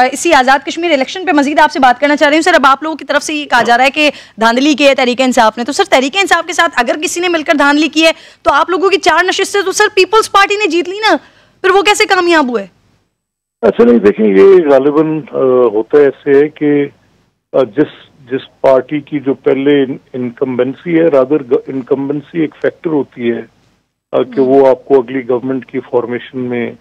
इसी आज़ाद कश्मीर इलेक्शन पे मजीद आपसे बात करना चाह रही हूँ। सर अब आप लोगों की तरफ से ये कहा जा रहा है कि धांधली की है तहरीक इंसाफ ने, तो सर तहरीक इंसाफ के साथ अगर किसी ने मिलकर धांधली की है तो आप लोगों की 4 नशिस्तें तो सर पीपल्स पार्टी ने जीत ली ना, फिर वो कैसे कामयाब हुए? अच्छा नहीं, देखिए ये गालिबन होता ऐसे है कि जिस पार्टी की जो पहले इनकम्बेंसी है, रादर इनकम्बेंसी एक फैक्टर होती है कि वो आपको अगली गवर्नमेंट की फॉर्मेशन में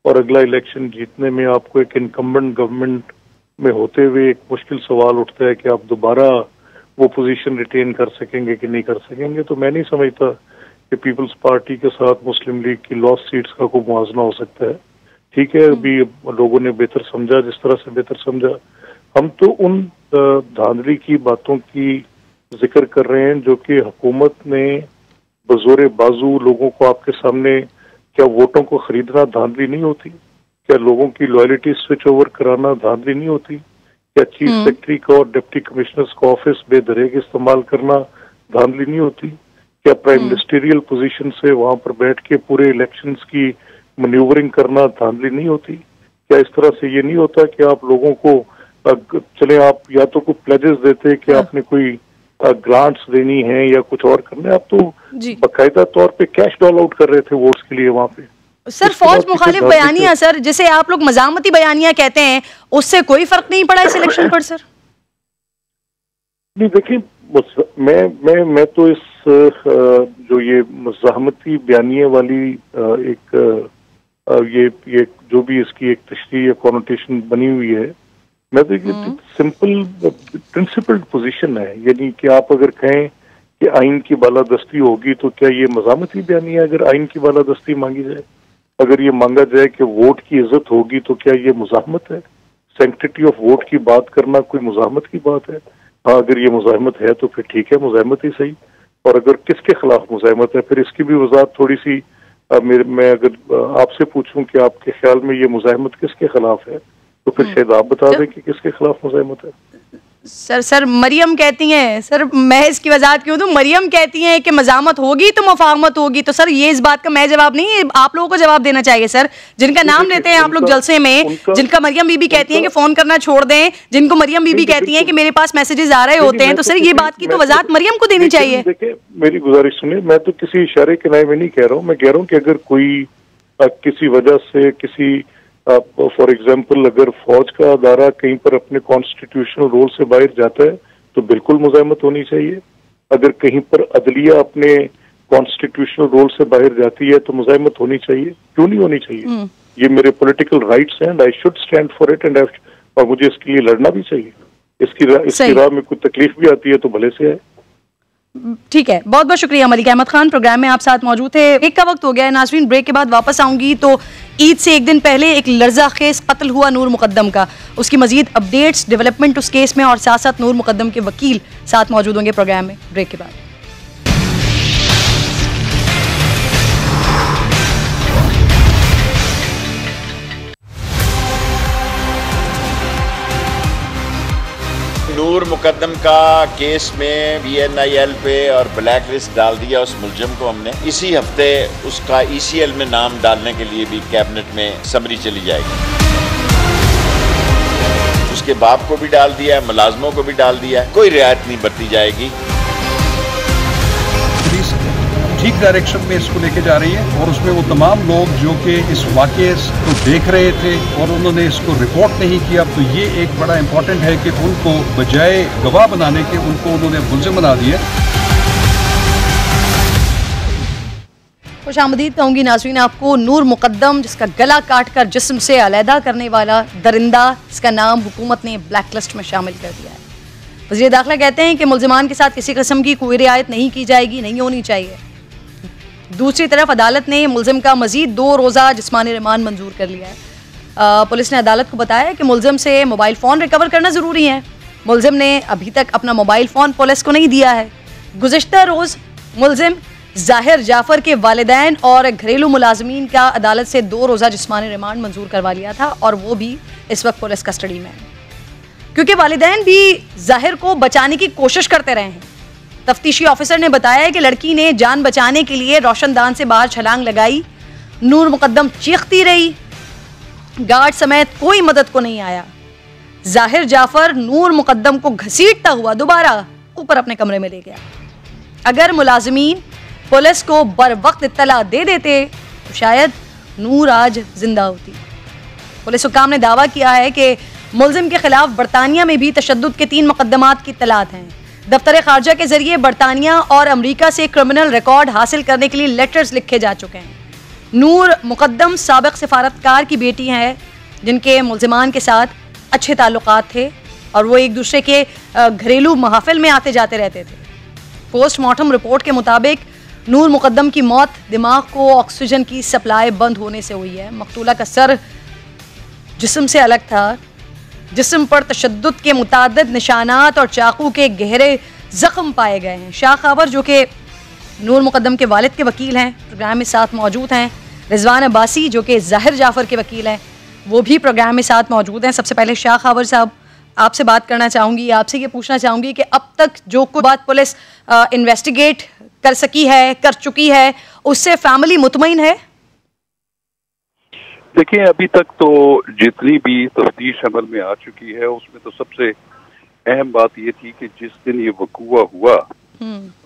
और अगला इलेक्शन जीतने में आपको एक इनकम्बेंट गवर्नमेंट में होते हुए एक मुश्किल सवाल उठता है कि आप दोबारा वो पोजीशन रिटेन कर सकेंगे कि नहीं कर सकेंगे। तो मैं नहीं समझता कि पीपल्स पार्टी के साथ मुस्लिम लीग की लॉस सीट्स का कोई मुआवजा हो सकता है। ठीक है, अभी लोगों ने बेहतर समझा, जिस तरह से बेहतर समझा। हम तो उन धांधली की बातों की जिक्र कर रहे हैं जो कि हुकूमत ने बजोरे बाजू लोगों को आपके सामने, क्या वोटों को खरीदना धांधली नहीं होती? क्या लोगों की लॉयल्टी स्विच ओवर कराना धांधली नहीं होती? क्या चीफ सेक्रेटरी का और डिप्टी कमिश्नर्स का ऑफिस बेदरेग इस्तेमाल करना धांधली नहीं होती? क्या प्राइम मिनिस्टेरियल पोजीशन से वहां पर बैठ के पूरे इलेक्शंस की मैन्यूवरिंग करना धांधली नहीं होती? क्या इस तरह से ये नहीं होता कि आप लोगों को चले आप या तो कोई प्लेजेस देते कि आपने कोई ग्रांट्स देनी है या कुछ और करना है, आप तो बाकायदा तौर पे कैश डॉल आउट कर रहे थे वोट्स के लिए वहां पे। सर फौज मुखालिफ बयानियां सर, जिसे आप लोग मजामती बयानियां कहते हैं, उससे कोई फर्क नहीं पड़ा इस इलेक्शन पर सर? नहीं देखिए, मैं तो इस जो ये मजामती बयानिया वाली एक ये जो भी इसकी एक तशरीह या कॉनोटेशन बनी हुई है, मैं तो ये सिंपल प्रिंसिपल्ड पोजीशन है। यानी कि आप अगर कहें कि आइन की बालादस्ती होगी तो क्या ये मजामती बयानिया? अगर आइन की बालादस्ती मांगी जाए, अगर ये मांगा जाए कि वोट की इज्जत होगी तो क्या ये मुजाहमत है? सैंक्टिटी ऑफ वोट की बात करना कोई मुजाहमत की बात है? हाँ, अगर ये मुजाहमत है तो फिर ठीक है, मुजाहमत ही सही। और अगर किसके खिलाफ मुजाहमत है, फिर इसकी भी वजाहत थोड़ी सी मैं अगर आपसे पूछूं कि आपके ख्याल में ये मुजाहमत किसके खिलाफ है, तो फिर शायद आप बता दें कि किसके खिलाफ मुजाहमत है। सर मरियम कहती हैं, सर मैं इसकी वजाहत क्यों दूं, मरियम कहती हैं कि मजामत होगी तो मुफाहमत होगी। तो सर ये इस बात का मैं जवाब नहीं, आप लोगों को जवाब देना चाहिए सर, जिनका नाम लेते हैं आप लोग जलसे में, जिनका मरियम बीबी कहती हैं कि फोन करना छोड़ दें, जिनको मरियम बीबी कहती हैं कि मेरे पास मैसेजेस आ रहे होते हैं, तो सर ये बात की तो वजाहत मरियम को देनी चाहिए। देखिए मेरी गुजारिश सुनिए, मैं तो किसी इशारे के नाम में नहीं कह रहा हूँ, मैं कह रहा हूँ कि अगर कोई किसी वजह से किसी फॉर एग्जाम्पल अगर फौज का अदारा कहीं पर अपने कॉन्स्टिट्यूशनल रोल से बाहर जाता है तो बिल्कुल मुजाहमत होनी चाहिए। अगर कहीं पर अदलिया अपने कॉन्स्टिट्यूशनल रोल से बाहर जाती है तो मुजाहमत होनी चाहिए। क्यों नहीं होनी चाहिए? ये मेरे पॉलिटिकल राइट्स हैं and I should stand for it, and और मुझे इसके लिए लड़ना भी चाहिए। इसकी राह में कोई तकलीफ भी आती है तो भले से है। ठीक है, बहुत बहुत शुक्रिया मलिक अहमद खान, प्रोग्राम में आप साथ मौजूद थे। ब्रेक का वक्त हो गया है नाज़रीन, ब्रेक के बाद वापस आऊंगी तो ईद से एक दिन पहले एक लर्जा खेज कत्ल हुआ नूर मुकद्दम का, उसकी मजीद अपडेट्स, डेवलपमेंट उस केस में, और साथ साथ नूर मुकद्दम के वकील साथ मौजूद होंगे प्रोग्राम में। ब्रेक के बाद नूर मुकद्दम का केस में BNIL पे और ब्लैक लिस्ट डाल दिया उस मुलजिम को हमने। इसी हफ्ते उसका ECL में नाम डालने के लिए भी कैबिनेट में समरी चली जाएगी। उसके बाप को भी डाल दिया है, मुलाजमों को भी डाल दिया है, कोई रियायत नहीं बरती जाएगी। ठीक डायरेक्शन में इसको लेके जा रही है और उसमें वो तमाम लोग जो कि इस वाक़े को देख रहे थे और उन्होंने इसको रिपोर्ट नहीं किया, तो ये एक बड़ा इम्पोर्टेंट है कि उनको बजाय गवाह बनाने के उनको उन्होंने मुल्ज़िम बना दिया। खुशामदीद कहूँगी नाज़रीन आपको। नूर मुकद्दम, जिसका गला काट कर जिस्म से अलहदा करने वाला दरिंदा, इसका नाम हुकूमत ने ब्लैक लिस्ट में शामिल कर दिया है। वज़ीर दाखिला कहते हैं कि मुल्ज़िमान के साथ किसी किस्म की कोई रियायत नहीं की जाएगी, नहीं होनी चाहिए। दूसरी तरफ अदालत ने मुल्ज़िम का मजीद 2 रोज़ा जिस्मानी रिमांड मंजूर कर लिया है। पुलिस ने अदालत को बताया कि मुल्ज़िम से मोबाइल फ़ोन रिकवर करना ज़रूरी है। मुल्ज़िम ने अभी तक अपना मोबाइल फ़ोन पुलिस को नहीं दिया है। गुज़िश्ता रोज़ मुल्ज़िम ज़ाहिर जाफ़र के वालिदैन और घरेलू मुलाजमीन का अदालत से 2 रोज़ा जिस्मानी रिमांड मंजूर करवा लिया था, और वो भी इस वक्त पुलिस कस्टडी में है, क्योंकि वालिदैन भी ज़ाहिर को बचाने की कोशिश करते रहे हैं। तफ्तीशी ऑफिसर ने बताया कि लड़की ने जान बचाने के लिए रोशनदान से बाहर छलांग लगाई। नूर मुकद्दम चीखती रही, गार्ड समेत कोई मदद को नहीं आया। ज़ाहिर जाफ़र नूर मुकद्दम को घसीटता हुआ दोबारा ऊपर अपने कमरे में ले गया। अगर मुलाजमीन पुलिस को बर वक्त इत्तला दे देते तो शायद नूर आज जिंदा होती। पुलिस हुकाम ने दावा किया है कि मुल्ज़िम के खिलाफ बरतानिया में भी तशद्दुद के 3 मुकदमात की इत्तलात हैं। दफ्तर खारजा के जरिए बरतानिया और अमरीका से क्रिमिनल रिकॉर्ड हासिल करने के लिए लेटर्स लिखे जा चुके हैं। नूर मुकद्दम साबिक सिफारतकार की बेटी हैं जिनके मुल्ज़िमान के साथ अच्छे ताल्लुकात थे और वो एक दूसरे के घरेलू महफिल में आते जाते रहते थे। पोस्टमार्टम रिपोर्ट के मुताबिक नूर मुकद्दम की मौत दिमाग को ऑक्सीजन की सप्लाई बंद होने से हुई है। मकतूला का सर जिस्म से अलग था, जिस्म पर तशद्दुद के मुताद्दिद निशानात और चाकू के गहरे जख्म पाए गए हैं। शाह खावर जो कि नूर मुकद्दम के वालिद के वकील हैं, प्रोग्राम में साथ मौजूद हैं। रिजवान अब्बासी जो कि ज़ाहिर जाफ़र के वकील हैं, वो भी प्रोग्राम में साथ मौजूद हैं। सबसे पहले शाह खावर साहब आपसे बात करना चाहूँगी, आपसे ये पूछना चाहूँगी कि अब तक जो कुछ बात पुलिस इन्वेस्टिगेट कर सकी है, कर चुकी है, उससे फैमिली मुतमईन है? देखिए, अभी तक तो जितनी भी तफ्तीश अमल में आ चुकी है उसमें तो सबसे अहम बात ये थी कि जिस दिन ये वकूआ हुआ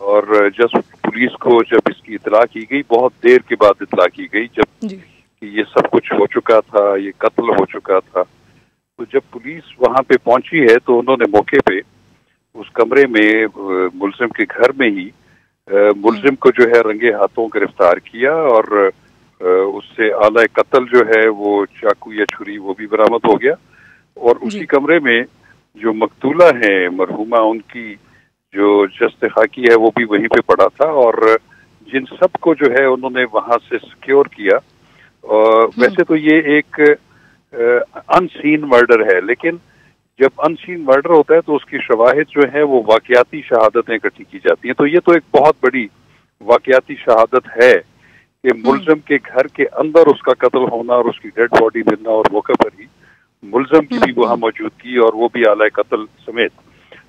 और जब पुलिस को जब इसकी इतला की गई, बहुत देर के बाद इतला की गई जब कि ये सब कुछ हो चुका था, ये कत्ल हो चुका था, तो जब पुलिस वहां पे पहुंची है तो उन्होंने मौके पे उस कमरे में मुल्जिम के घर में ही मुल्जिम को जो है रंगे हाथों गिरफ्तार किया और उससे आला कत्ल जो है वो चाकू या छुरी वो भी बरामद हो गया। और उसी कमरे में जो मकतूला है मरहुमा, उनकी जो जस्ते खाकी है वो भी वहीं पे पड़ा था और जिन सब को जो है उन्होंने वहां से सिक्योर किया। वैसे तो ये एक अनसीन मर्डर है, लेकिन जब अनसीन मर्डर होता है तो उसकी शवाहिद जो है वो वाकयाती शहादतें इकट्ठी की जाती हैं। तो ये तो एक बहुत बड़ी वाकयाती शहादत है कि मुल्जिम के घर के अंदर उसका कत्ल होना और उसकी डेड बॉडी मिलना और मौके पर ही मुल्जिम की भी वहाँ मौजूदगी और वो भी आला कत्ल समेत,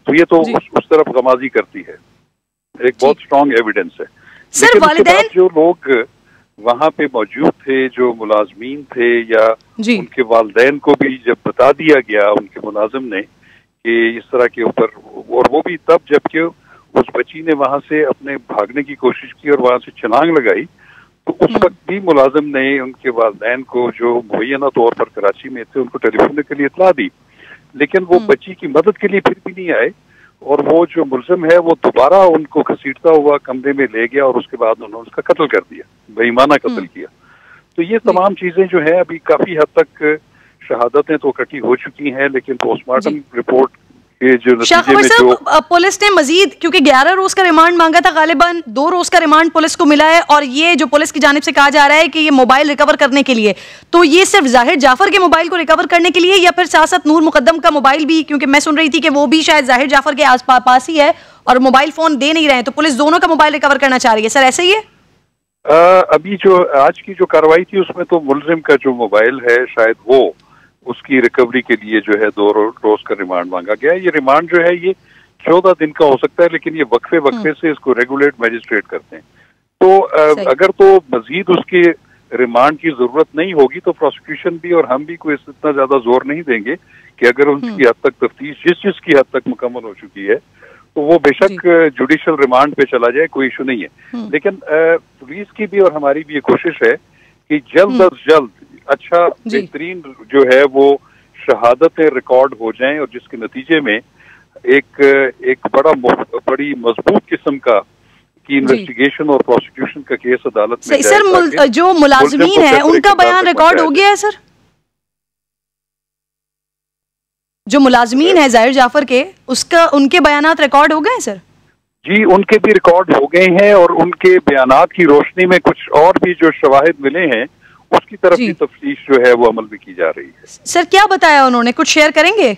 तो ये तो उस तरफ गमाजी करती है, एक बहुत स्ट्रॉन्ग एविडेंस है। लेकिन उसके बाद जो लोग वहाँ पे मौजूद थे, जो मुलाजमीन थे या उनके वालिदैन को भी जब बता दिया गया उनके मुलाजिम ने कि इस तरह के ऊपर, और वो भी तब जबकि उस बच्ची ने वहाँ से अपने भागने की कोशिश की और वहाँ से छलांग लगाई, तो उस वक्त भी मुलाजिम ने उनके वालिदैन को जो मुहैया तौर पर कराची में थे उनको टेलीफोन के लिए इतला दी, लेकिन वो बच्ची की मदद के लिए फिर भी नहीं आए और वो जो मुल्जिम है वो दोबारा उनको घसीटता हुआ कमरे में ले गया और उसके बाद उन्होंने उसका कत्ल कर दिया, बेईमाना कत्ल किया। तो ये तमाम चीजें जो है अभी काफी हद तक शहादतें तो इकट्ठी हो चुकी हैं, लेकिन पोस्टमार्टम रिपोर्ट के जो नतीजे में जो पुलिस ने मजीद, क्योंकि 11 रोज का रिमांड मांगा था, गालिबन 2 रोज का रिमांड पुलिस को मिला है और ये जो पुलिस की जानिब से कहा जा रहा है कि ये मोबाइल रिकवर करने के लिए, तो ये सिर्फ जाहिर जाफर के मोबाइल को रिकवर करने के लिए या फिर साथ साथ नूर मुकद्दम का मोबाइल भी, क्योंकि मैं सुन रही थी कि वो भी शायद जाहिर जाफर के आस पास ही है और मोबाइल फोन दे नहीं रहे हैं, तो पुलिस दोनों का मोबाइल रिकवर करना चाह रही है। सर ऐसे ही है? अभी जो आज की जो कार्रवाई थी उसमें तो मुल्जिम का जो मोबाइल है शायद वो उसकी रिकवरी के लिए जो है 2 रोज का रिमांड मांगा गया है। ये रिमांड जो है ये 14 दिन का हो सकता है, लेकिन ये वक्फे से इसको रेगुलेट मैजिस्ट्रेट करते हैं। तो अगर तो मजीद उसके रिमांड की जरूरत नहीं होगी तो प्रोसिक्यूशन भी और हम भी कोई इतना ज्यादा जोर नहीं देंगे कि अगर उनकी हद तक तफ्तीश जिसकी हद तक मुकम्मल हो चुकी है तो वो बेशक जुडिशल रिमांड पे चला जाए, कोई इशू नहीं है। लेकिन पुलिस की भी और हमारी भी ये कोशिश है कि जल्द अज जल्द अच्छा बेहतरीन जो है वो शहादतें रिकॉर्ड हो जाएं और जिसके नतीजे में एक बड़ी मजबूत किस्म का की इन्वेस्टिगेशन और प्रोसिक्यूशन का केस अदालत में सर जो मुलाजमीन है उनका बयान रिकॉर्ड हो गया है? सर जो मुलाजमीन है जाहिर जाफर के, उनके बयानात रिकॉर्ड हो गए सर? जी, उनके भी रिकॉर्ड हो गए हैं और उनके बयानात की रोशनी में कुछ और भी जो शवाहिद मिले हैं उसकी तरफ की तफ्तीश जो है वो अमल में की जा रही है। सर क्या बताया उन्होंने, कुछ शेयर करेंगे?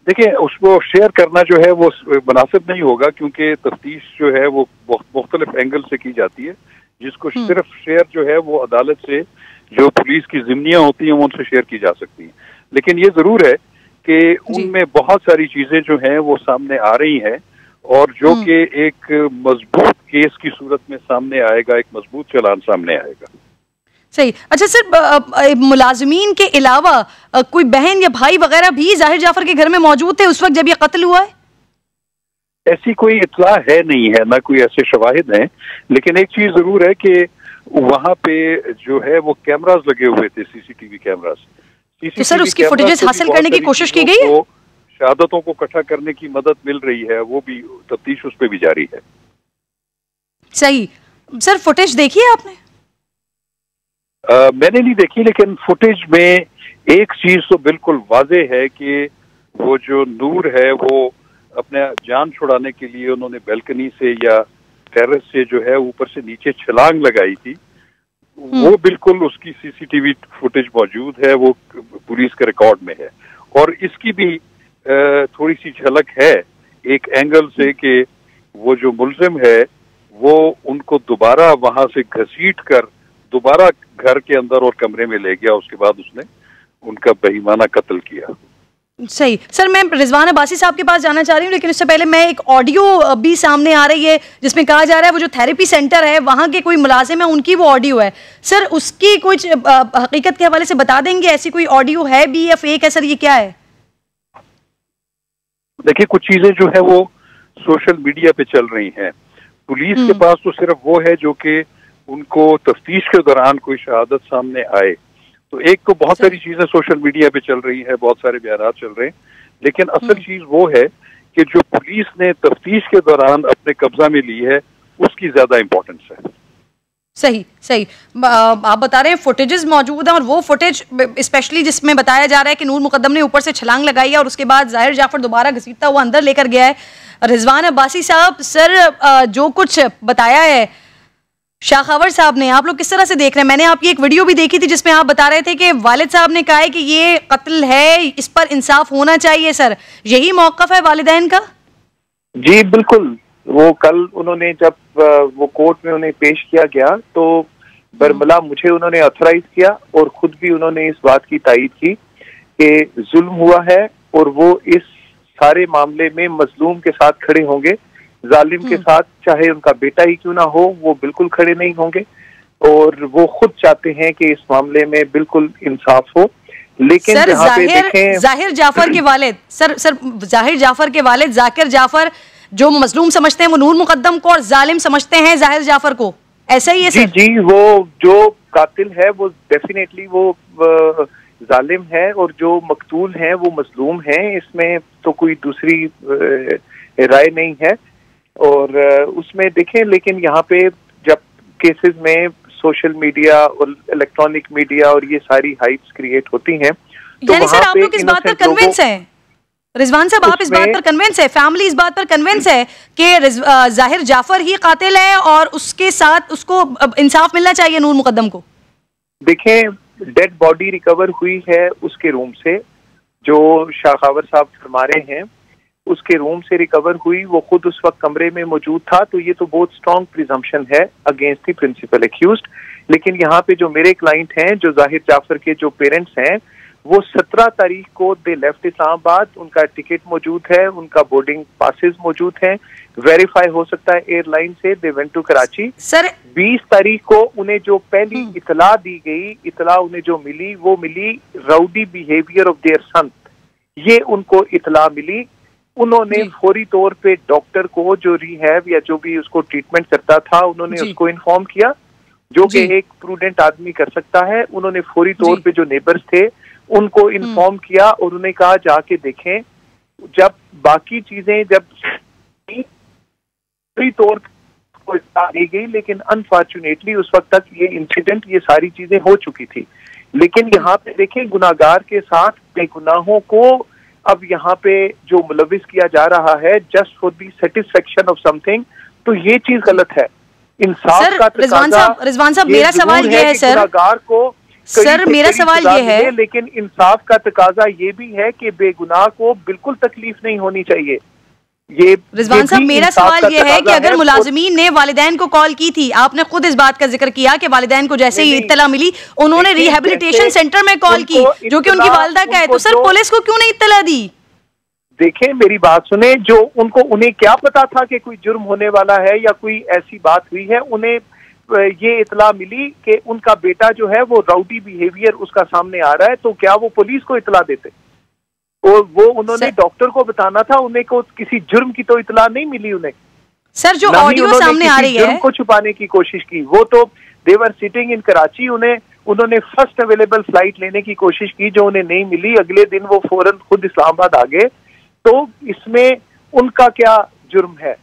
देखिए, उसको शेयर करना जो है वो मुनासिब नहीं होगा क्योंकि तफ्तीश जो है वो मुख्तलिफ एंगल से की जाती है, जिसको सिर्फ शेयर जो है वो अदालत से जो पुलिस की जिम्नियां होती हैं वो उनसे शेयर की जा सकती हैं। लेकिन ये जरूर है कि उनमें बहुत सारी चीजें जो हैं वो सामने आ रही हैं और जो कि एक मजबूत केस की सूरत में सामने आएगा, एक मजबूत चालान सामने आएगा। सही। अच्छा सर, मुलाजमीन के अलावा कोई बहन या भाई वगैरह भी जाहिर जाफर के घर में मौजूद थे उस वक्त जब ये कत्ल हुआ है? ऐसी कोई इतला है नहीं है, ना कोई ऐसे शवाहिद हैं, लेकिन एक चीज जरूर है कि वहाँ पे जो है वो कैमरास लगे हुए थे, सीसीटीवी कैमरास। तो सर उसकी फुटेजेस हासिल करने की कोशिश की गई है? शहादतों को इकट्ठा करने की मदद मिल रही है, वो भी तफ्तीश उस पर भी जारी है। सही। सर फुटेज देखी है आपने? मैंने नहीं देखी, लेकिन फुटेज में एक चीज तो बिल्कुल वाजे है कि वो जो नूर है वो अपने जान छुड़ाने के लिए उन्होंने बैल्कनी से या टेरेस से जो है ऊपर से नीचे छलांग लगाई थी। वो बिल्कुल उसकी सीसीटीवी फुटेज मौजूद है, वो पुलिस के रिकॉर्ड में है। और इसकी भी थोड़ी सी झलक है एक एंगल से कि वो जो मुलजिम है वो उनको दोबारा वहां से घसीट कर दोबारा घर के अंदर और कमरे में ले गया। उसके बाद उसने उनका बेईमाना कत्ल किया। सही सर, मैं रिजवान अब्बासी साहब के पास जाना चाह रही हूँ, लेकिन उससे पहले मैं एक ऑडियो भी सामने आ रही है जिसमें कहा जा रहा है वो जो थेरेपी सेंटर है वहाँ के कोई मुलाजिम है, उनकी वो ऑडियो है। सर उसकी कुछ हकीकत के हवाले से बता देंगे, ऐसी कोई ऑडियो है भी या फेक है सर, ये क्या है? देखिए, कुछ चीजें जो है वो सोशल मीडिया पे चल रही हैं। पुलिस के पास तो सिर्फ वो है जो कि उनको तफ्तीश के दौरान कोई शहादत सामने आए। तो एक तो बहुत सारी चीजें सोशल मीडिया पे चल रही है, बहुत सारे बयान चल रहे हैं, लेकिन असल चीज वो है कि जो पुलिस ने तफ्तीश के दौरान अपने कब्जा में ली है उसकी ज्यादा इंपॉर्टेंस है। सही सही, आप बता रहे हैं फुटेजेस मौजूद हैं और वो फुटेज स्पेशली जिसमें बताया जा रहा है कि नूर मुकद्दम ने ऊपर से छलांग लगाई है और उसके बाद जाहिर जाफर दोबारा घसीटता हुआ अंदर लेकर गया है। रिजवान अब्बासी साहब, सर जो कुछ बताया है शाखावर साहब ने, आप लोग किस तरह से देख रहे हैं? मैंने आपकी एक वीडियो भी देखी थी जिसमें आप बता रहे थे कि वालिद साहब ने कहा है कि ये कत्ल है, इस पर इंसाफ होना चाहिए। सर यही मौक़िफ़ है वालिदैन का? जी बिल्कुल। वो कल उन्होंने जब वो कोर्ट में उन्हें पेश किया गया तो बरमला मुझे उन्होंने ऑथराइज किया और खुद भी उन्होंने इस बात की तायीद की कि जुल्म हुआ है और वो इस सारे मामले में मजलूम के साथ खड़े होंगे, जालिम के साथ चाहे उनका बेटा ही क्यों ना हो वो बिल्कुल खड़े नहीं होंगे। और वो खुद चाहते हैं कि इस मामले में बिल्कुल इंसाफ हो। लेकिन सर जाहिर जाफर के वालिद सर जाहिर जाफर के वालिद जाकिर जाफर जो मजलूम समझते हैं वो नूर मुकद्दम को और जालिम समझते हैं जाहिर जाफर को, ऐसा ही है सर? जी, वो जो कातिल है वो डेफिनेटली वो जालिम है और जो मकतूल हैं वो मजलूम हैं, इसमें तो कोई दूसरी राय नहीं है। और उसमें देखें, लेकिन यहाँ पे जब केसेस में सोशल मीडिया और इलेक्ट्रॉनिक मीडिया और ये सारी हाइप्स क्रिएट होती हैं तो यानी सर आप लोग इस बात पर कन्विंस हैं? रिजवान साहब आप इस बात पर कन्विंस है, फैमिली इस बात पर कन्विंस है कि जाहिर जाफर ही कातिल है और उसके साथ उसको इंसाफ मिलना चाहिए नूर मुकद्दम को? देखें, डेड बॉडी रिकवर हुई है उसके रूम से, जो शाखावर साहब फरमा रहे हैं उसके रूम से रिकवर हुई, वो खुद उस वक्त कमरे में मौजूद था। तो ये तो बहुत स्ट्रॉन्ग प्रिजम्पशन है अगेंस्ट द प्रिंसिपल एक्यूज्ड। लेकिन यहाँ पे जो मेरे क्लाइंट हैं, जो जाहिर जाफर के जो पेरेंट्स हैं, वो 17 तारीख को दे लेफ्ट इस्लामाबाद, उनका टिकट मौजूद है, उनका बोर्डिंग पासेस मौजूद हैं, वेरीफाई हो सकता है एयरलाइन से, they went to Karachi. Sir 20 तारीख को उन्हें जो पहली इतला दी गई, इतला उन्हें जो मिली वो मिली राउडी बिहेवियर ऑफ देयर सन, ये उनको इतला मिली। उन्होंने फौरी तौर पे डॉक्टर को जो रिहैब या जो भी उसको ट्रीटमेंट करता था उन्होंने उसको इन्फॉर्म किया, जो कि एक प्रूडेंट आदमी कर सकता है। उन्होंने फौरी तौर पे जो नेबर्स थे उनको इन्फॉर्म किया और उन्हें कहा जाके देखें। जब बाकी चीजें जब फौरी तौर पर दी गई, लेकिन अनफॉर्चुनेटली उस वक्त तक ये इंसिडेंट, ये सारी चीजें हो चुकी थी। लेकिन यहाँ पे देखें, गुनाहगार के साथ बेगुनाहों को अब यहाँ पे जो मुलविस किया जा रहा है just for the satisfaction of something, तो ये चीज गलत है। इंसाफ का रिजवान साहब मेरा सवाल ये है सर, मेरा सवाल ये है, लेकिन इंसाफ का तकाजा ये भी है कि बेगुनाह को बिल्कुल तकलीफ नहीं होनी चाहिए। ये रिजवान साहब मेरा सवाल ये है कि अगर मुलाजिमीन ने वालिदैन को कॉल की थी, आपने खुद इस बात का जिक्र किया कि वालिदैन को जैसे ही इत्तला मिली उन्होंने रिहेबिलिटेशन सेंटर में कॉल की जो कि उनकी वालिदा का है, तो सर पुलिस को क्यों नहीं इत्तला दी? देखें, मेरी बात सुने, जो उन्हें क्या पता था कि कोई जुर्म होने वाला है या कोई ऐसी बात हुई है? उन्हें ये इत्तला मिली कि उनका बेटा जो है वो राउडी बिहेवियर उसका सामने आ रहा है, तो क्या वो पुलिस को इत्तला देते? और वो उन्होंने डॉक्टर को बताना था, उन्हें को किसी जुर्म की तो इत्तला नहीं मिली उन्हें। सर जो ऑडियो सामने आ रही है, जुर्म को छुपाने की कोशिश की, वो तो दे वर सिटिंग इन कराची, उन्होंने फर्स्ट अवेलेबल फ्लाइट लेने की कोशिश की जो उन्हें नहीं मिली, अगले दिन वो फौरन खुद इस्लामाबाद आ गए। तो इसमें उनका क्या जुर्म है?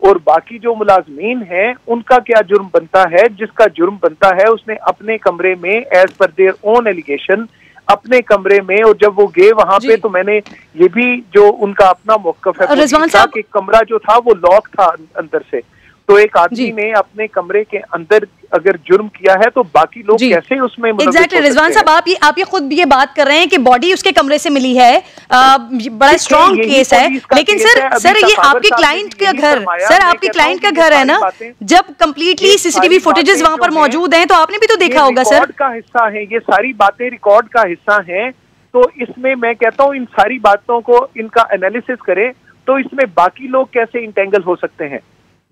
और बाकी जो मुलाजमीन हैं उनका क्या जुर्म बनता है। जिसका जुर्म बनता है उसने अपने कमरे में as per their own allegation अपने कमरे में, और जब वो गए वहां पे तो मैंने ये भी जो उनका अपना मौकफ है कि कमरा जो था वो लॉक था अंदर से, तो एक आदमी ने अपने कमरे के अंदर अगर जुर्म किया है तो बाकी लोग कैसे उसमें एग्जैक्टली रिजवान साहब आप ये खुद ये बात कर रहे हैं कि बॉडी उसके कमरे से मिली है, बड़ा स्ट्रॉन्ग केस है, लेकिन सर ये आपके क्लाइंट का घर, सर आपके क्लाइंट का घर है ना, जब कंप्लीटली सीसीटीवी फुटेजेस वहां पर मौजूद हैं तो आपने भी तो देखा होगा सर। का हिस्सा है ये सारी बातें, रिकॉर्ड का हिस्सा है, तो इसमें मैं कहता हूँ इन सारी बातों को इनका एनालिसिस करें तो इसमें बाकी लोग कैसे इंटेंगल हो सकते हैं।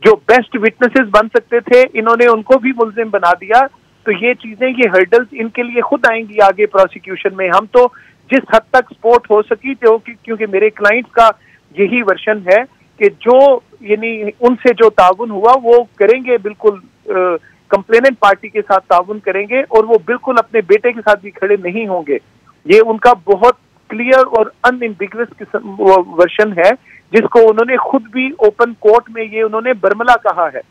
जो बेस्ट विटनेसेस बन सकते थे इन्होंने उनको भी मुल्जिम बना दिया, तो ये चीजें, ये हर्डल्स इनके लिए खुद आएंगी आगे प्रोसिक्यूशन में। हम तो जिस हद तक सपोर्ट हो सकी थे, क्योंकि मेरे क्लाइंट्स का यही वर्शन है कि जो यानी उनसे जो ताउन हुआ वो करेंगे, बिल्कुल कंप्लेनेंट पार्टी के साथ ताउन करेंगे और वो बिल्कुल अपने बेटे के साथ भी खड़े नहीं होंगे। ये उनका बहुत क्लियर और अनएम्बिगुअस वर्शन है जिसको उन्होंने खुद भी ओपन कोर्ट में ये उन्होंने बर्मला कहा है।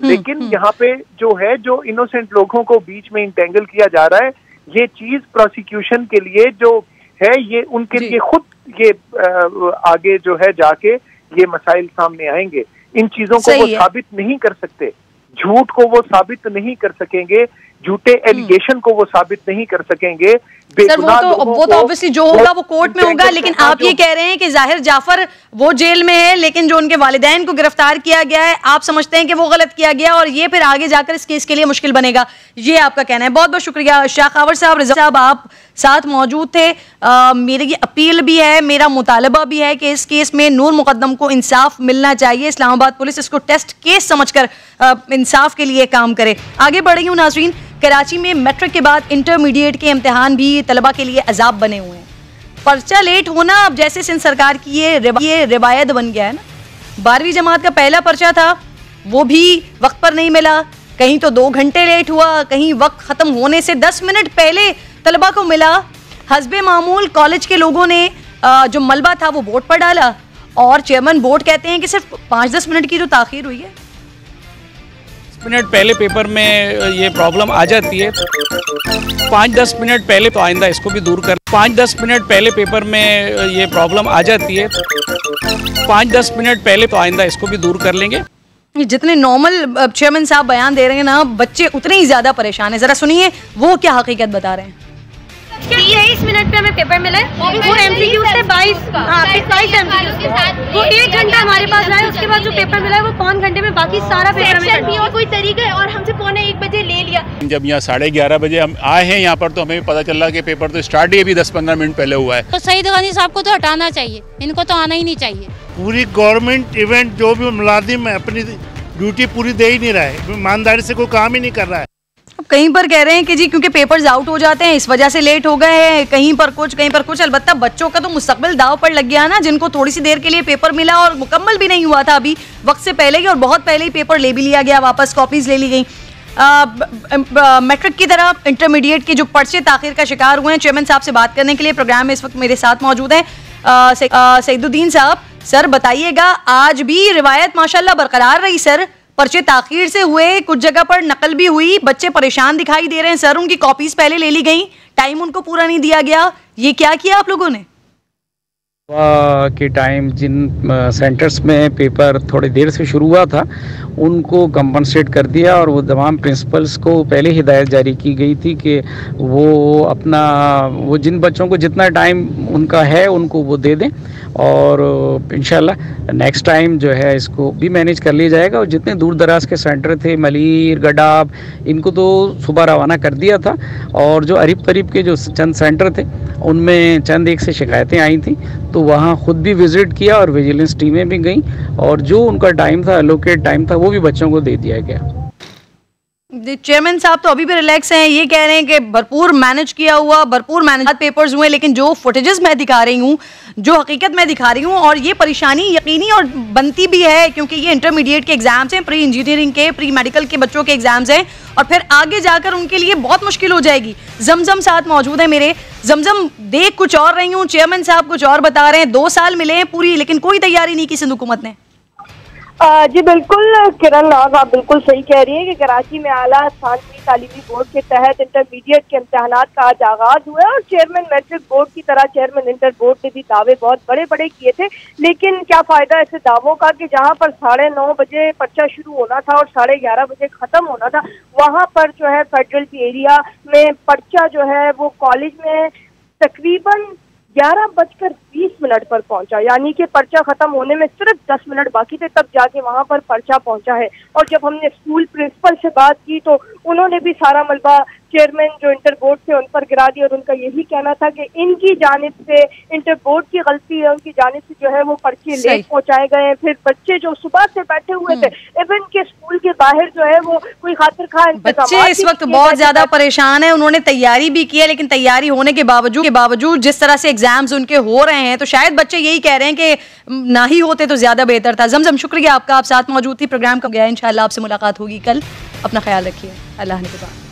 लेकिन यहाँ पे जो है, जो इनोसेंट लोगों को बीच में इंटेंगल किया जा रहा है, ये चीज प्रोसिक्यूशन के लिए जो है ये उनके लिए खुद ये आगे जो है जाके ये मसाइल सामने आएंगे। इन चीजों को वो साबित नहीं कर सकते, झूठ को वो साबित नहीं कर सकेंगे, झूठे एलिगेशन को वो साबित नहीं कर सकेंगे। सर वो तो ऑब्वियसली जो होगा वो कोर्ट में होगा, लेकिन आप ये कह रहे हैं कि जाहिर जाफर वो जेल में है, लेकिन जो उनके वालिदैन को गिरफ्तार किया गया है आप समझते हैं कि वो गलत किया गया और ये फिर आगे जाकर इस केस के लिए मुश्किल बनेगा, ये आपका कहना है। बहुत बहुत शुक्रिया शाखावर साहब, रिजवान साहब आप साथ मौजूद थे। मेरी अपील भी है, मेरा मुतालबा भी है कि इस केस में नूर मुकद्दम को इंसाफ मिलना चाहिए। इस्लामाबाद पुलिस इसको टेस्ट केस समझकर इंसाफ के लिए काम करे। आगे बढ़ रही हूँ नाज़रीन, कराची में मैट्रिक के बाद इंटरमीडिएट के इम्तिहान भी तलबा के लिए अजाब बने हुए हैं। पर्चा लेट होना अब जैसे सिंध सरकार की ये रिवायत बन गया है ना। 12वीं जमात का पहला पर्चा था वो भी वक्त पर नहीं मिला, कहीं तो 2 घंटे लेट हुआ, कहीं वक्त खत्म होने से 10 मिनट पहले तलबा को मिला। हस्बे मामूल कॉलेज के लोगों ने जो मलबा था वो बोर्ड पर डाला और चेयरमैन बोर्ड कहते हैं कि सिर्फ 5-10 मिनट की तो ताखीर हुई है। मिनट पहले पेपर में ये प्रॉब्लम आ जाती है, 5-10 मिनट पहले तो आइंदा इसको भी दूर कर। 5-10 मिनट पहले पेपर में ये प्रॉब्लम आ जाती है, 5-10 मिनट पहले तो आइंदा इसको भी दूर कर लेंगे। जितने नॉर्मल चेयरमैन साहब बयान दे रहे हैं ना, बच्चे उतने ही ज्यादा परेशान हैं। जरा सुनिए वो क्या हकीकत बता रहे हैं। 23 मिनट पे हमें पेपर मिला है, वो एमसीक्यू से 22 एमसीक्यू, वो 1 घंटा हमारे पास रहा है। उसके बाद जो पेपर मिला है वो 5 घंटे में बाकी सारा पेपर में और कोई तरीका है, और हमसे 1:45 बजे ले लिया। जब यहाँ 11:30 बजे हम आए हैं यहाँ पर तो हमें भी पता चला कि पेपर तो स्टार्ट ही अभी 10-15 मिनट पहले हुआ है। तो सईद गानी साहब को तो हटाना चाहिए, इनको तो आना ही नहीं चाहिए। पूरी गवर्नमेंट इवेंट जो भी मुलाजिम है अपनी ड्यूटी पूरी दे ही नहीं रहा है, ईमानदारी से कोई काम ही नहीं कर रहा है। अब कहीं पर कह रहे हैं कि जी क्योंकि पेपर्स आउट हो जाते हैं इस वजह से लेट हो गए हैं, कहीं पर कुछ। अलबत्ता बच्चों का तो मुस्तकबिल दाव पर लग गया ना, जिनको थोड़ी सी देर के लिए पेपर मिला और मुकम्मल भी नहीं हुआ था अभी वक्त से पहले ही, और बहुत पहले ही पेपर ले भी लिया गया, वापस कॉपीज ले ली गई। मैट्रिक की तरह इंटरमीडिएट के जो पर्चे ताखिर का शिकार हुए हैं, चेयरमैन साहब से बात करने के लिए प्रोग्राम में इस वक्त मेरे साथ मौजूद हैं सईदुद्दीन साहब। सर बताइएगा, आज भी रिवायत माशाल्लाह बरकरार रही सर, पर्चे ताखीर से हुए, कुछ जगह पर नकल भी हुई, बच्चे परेशान दिखाई दे रहे हैं सर, उनकी कॉपीज पहले ले ली गई, टाइम उनको पूरा नहीं दिया गया, ये क्या किया आप लोगों ने? के टाइम जिन सेंटर्स में पेपर थोड़ी देर से शुरू हुआ था उनको कंपनसेट कर दिया, और वो तमाम प्रिंसिपल्स को पहले हिदायत जारी की गई थी कि वो जिन बच्चों को जितना टाइम उनका है उनको वो दे दें, और इंशाल्लाह नेक्स्ट टाइम जो है इसको भी मैनेज कर लिया जाएगा। और जितने दूर दराज के सेंटर थे, मलीर, गडाब, इनको तो सुबह रवाना कर दिया था, और जो अरीब करीब के जो चंद सेंटर थे उनमें चंद एक से शिकायतें आई थी, तो वहाँ खुद भी विजिट किया और विजिलेंस टीमें भी गईं, और जो उनका टाइम था, एलोकेट टाइम था, वो भी बच्चों को दे दिया गया। चेयरमैन साहब तो अभी भी रिलैक्स हैं, ये कह रहे हैं कि भरपूर मैनेज किया हुआ, भरपूर मैनेज पेपर्स हुए, लेकिन जो फुटेजेस मैं दिखा रही हूँ, जो हकीकत मैं दिखा रही हूँ, और ये परेशानी यकीनी और बनती भी है क्योंकि ये इंटरमीडिएट के एग्जाम्स हैं, प्री इंजीनियरिंग के, प्री मेडिकल के बच्चों के एग्जाम्स हैं, और फिर आगे जाकर उनके लिए बहुत मुश्किल हो जाएगी। जमजम साथ मौजूद है मेरे। जमजम, देख कुछ और रही हूँ, चेयरमैन साहब कुछ और बता रहे हैं, 2 साल मिले हैं पूरी, लेकिन कोई तैयारी नहीं की सिंध हुकूमत ने। जी बिल्कुल किरण नाज, आप बिल्कुल सही कह रही हैं कि कराची में आला स्थानीय तालीमी बोर्ड के तहत इंटरमीडिएट के इम्तहानात का आज आगाज हुआ है और चेयरमैन मैट्रिक बोर्ड की तरह चेयरमैन इंटर बोर्ड ने भी दावे बहुत बड़े बड़े किए थे। लेकिन क्या फायदा ऐसे दावों का कि जहां पर 9:30 बजे पर्चा शुरू होना था और 11:30 बजे खत्म होना था, वहां पर जो है फेडरल एरिया में पर्चा जो है वो कॉलेज में तकरीबन 11:20 पर पहुंचा, यानी कि पर्चा खत्म होने में सिर्फ 10 मिनट बाकी थे, तब जाके वहां पर पर्चा पहुंचा है। और जब हमने स्कूल प्रिंसिपल से बात की तो उन्होंने भी सारा मलबा चेयरमैन जो इंटर बोर्ड थे उन पर गिरा दिया और उनका यही कहना था कि इनकी जानिब से इंटर बोर्ड की गलती है, उनकी जानिब से जो है वो पर्चे लेट पहुंचाए गए हैं। फिर बच्चे जो सुबह से बैठे हुए थे, इवन के स्कूल के बाहर जो है वो कोई खातिर खा बच्चे इस वक्त बहुत ज्यादा परेशान है। उन्होंने तैयारी भी की है, लेकिन तैयारी होने के बावजूद जिस तरह से एग्जाम्स उनके हो रहे हैं, तो शायद बच्चे यही कह रहे हैं कि ना ही होते तो ज्यादा बेहतर था। जमजम शुक्रिया आपका, आप साथ मौजूद थी, प्रोग्राम का गया। इंशाल्लाह आपसे मुलाकात होगी कल। अपना ख्याल रखिए, अल्लाह ने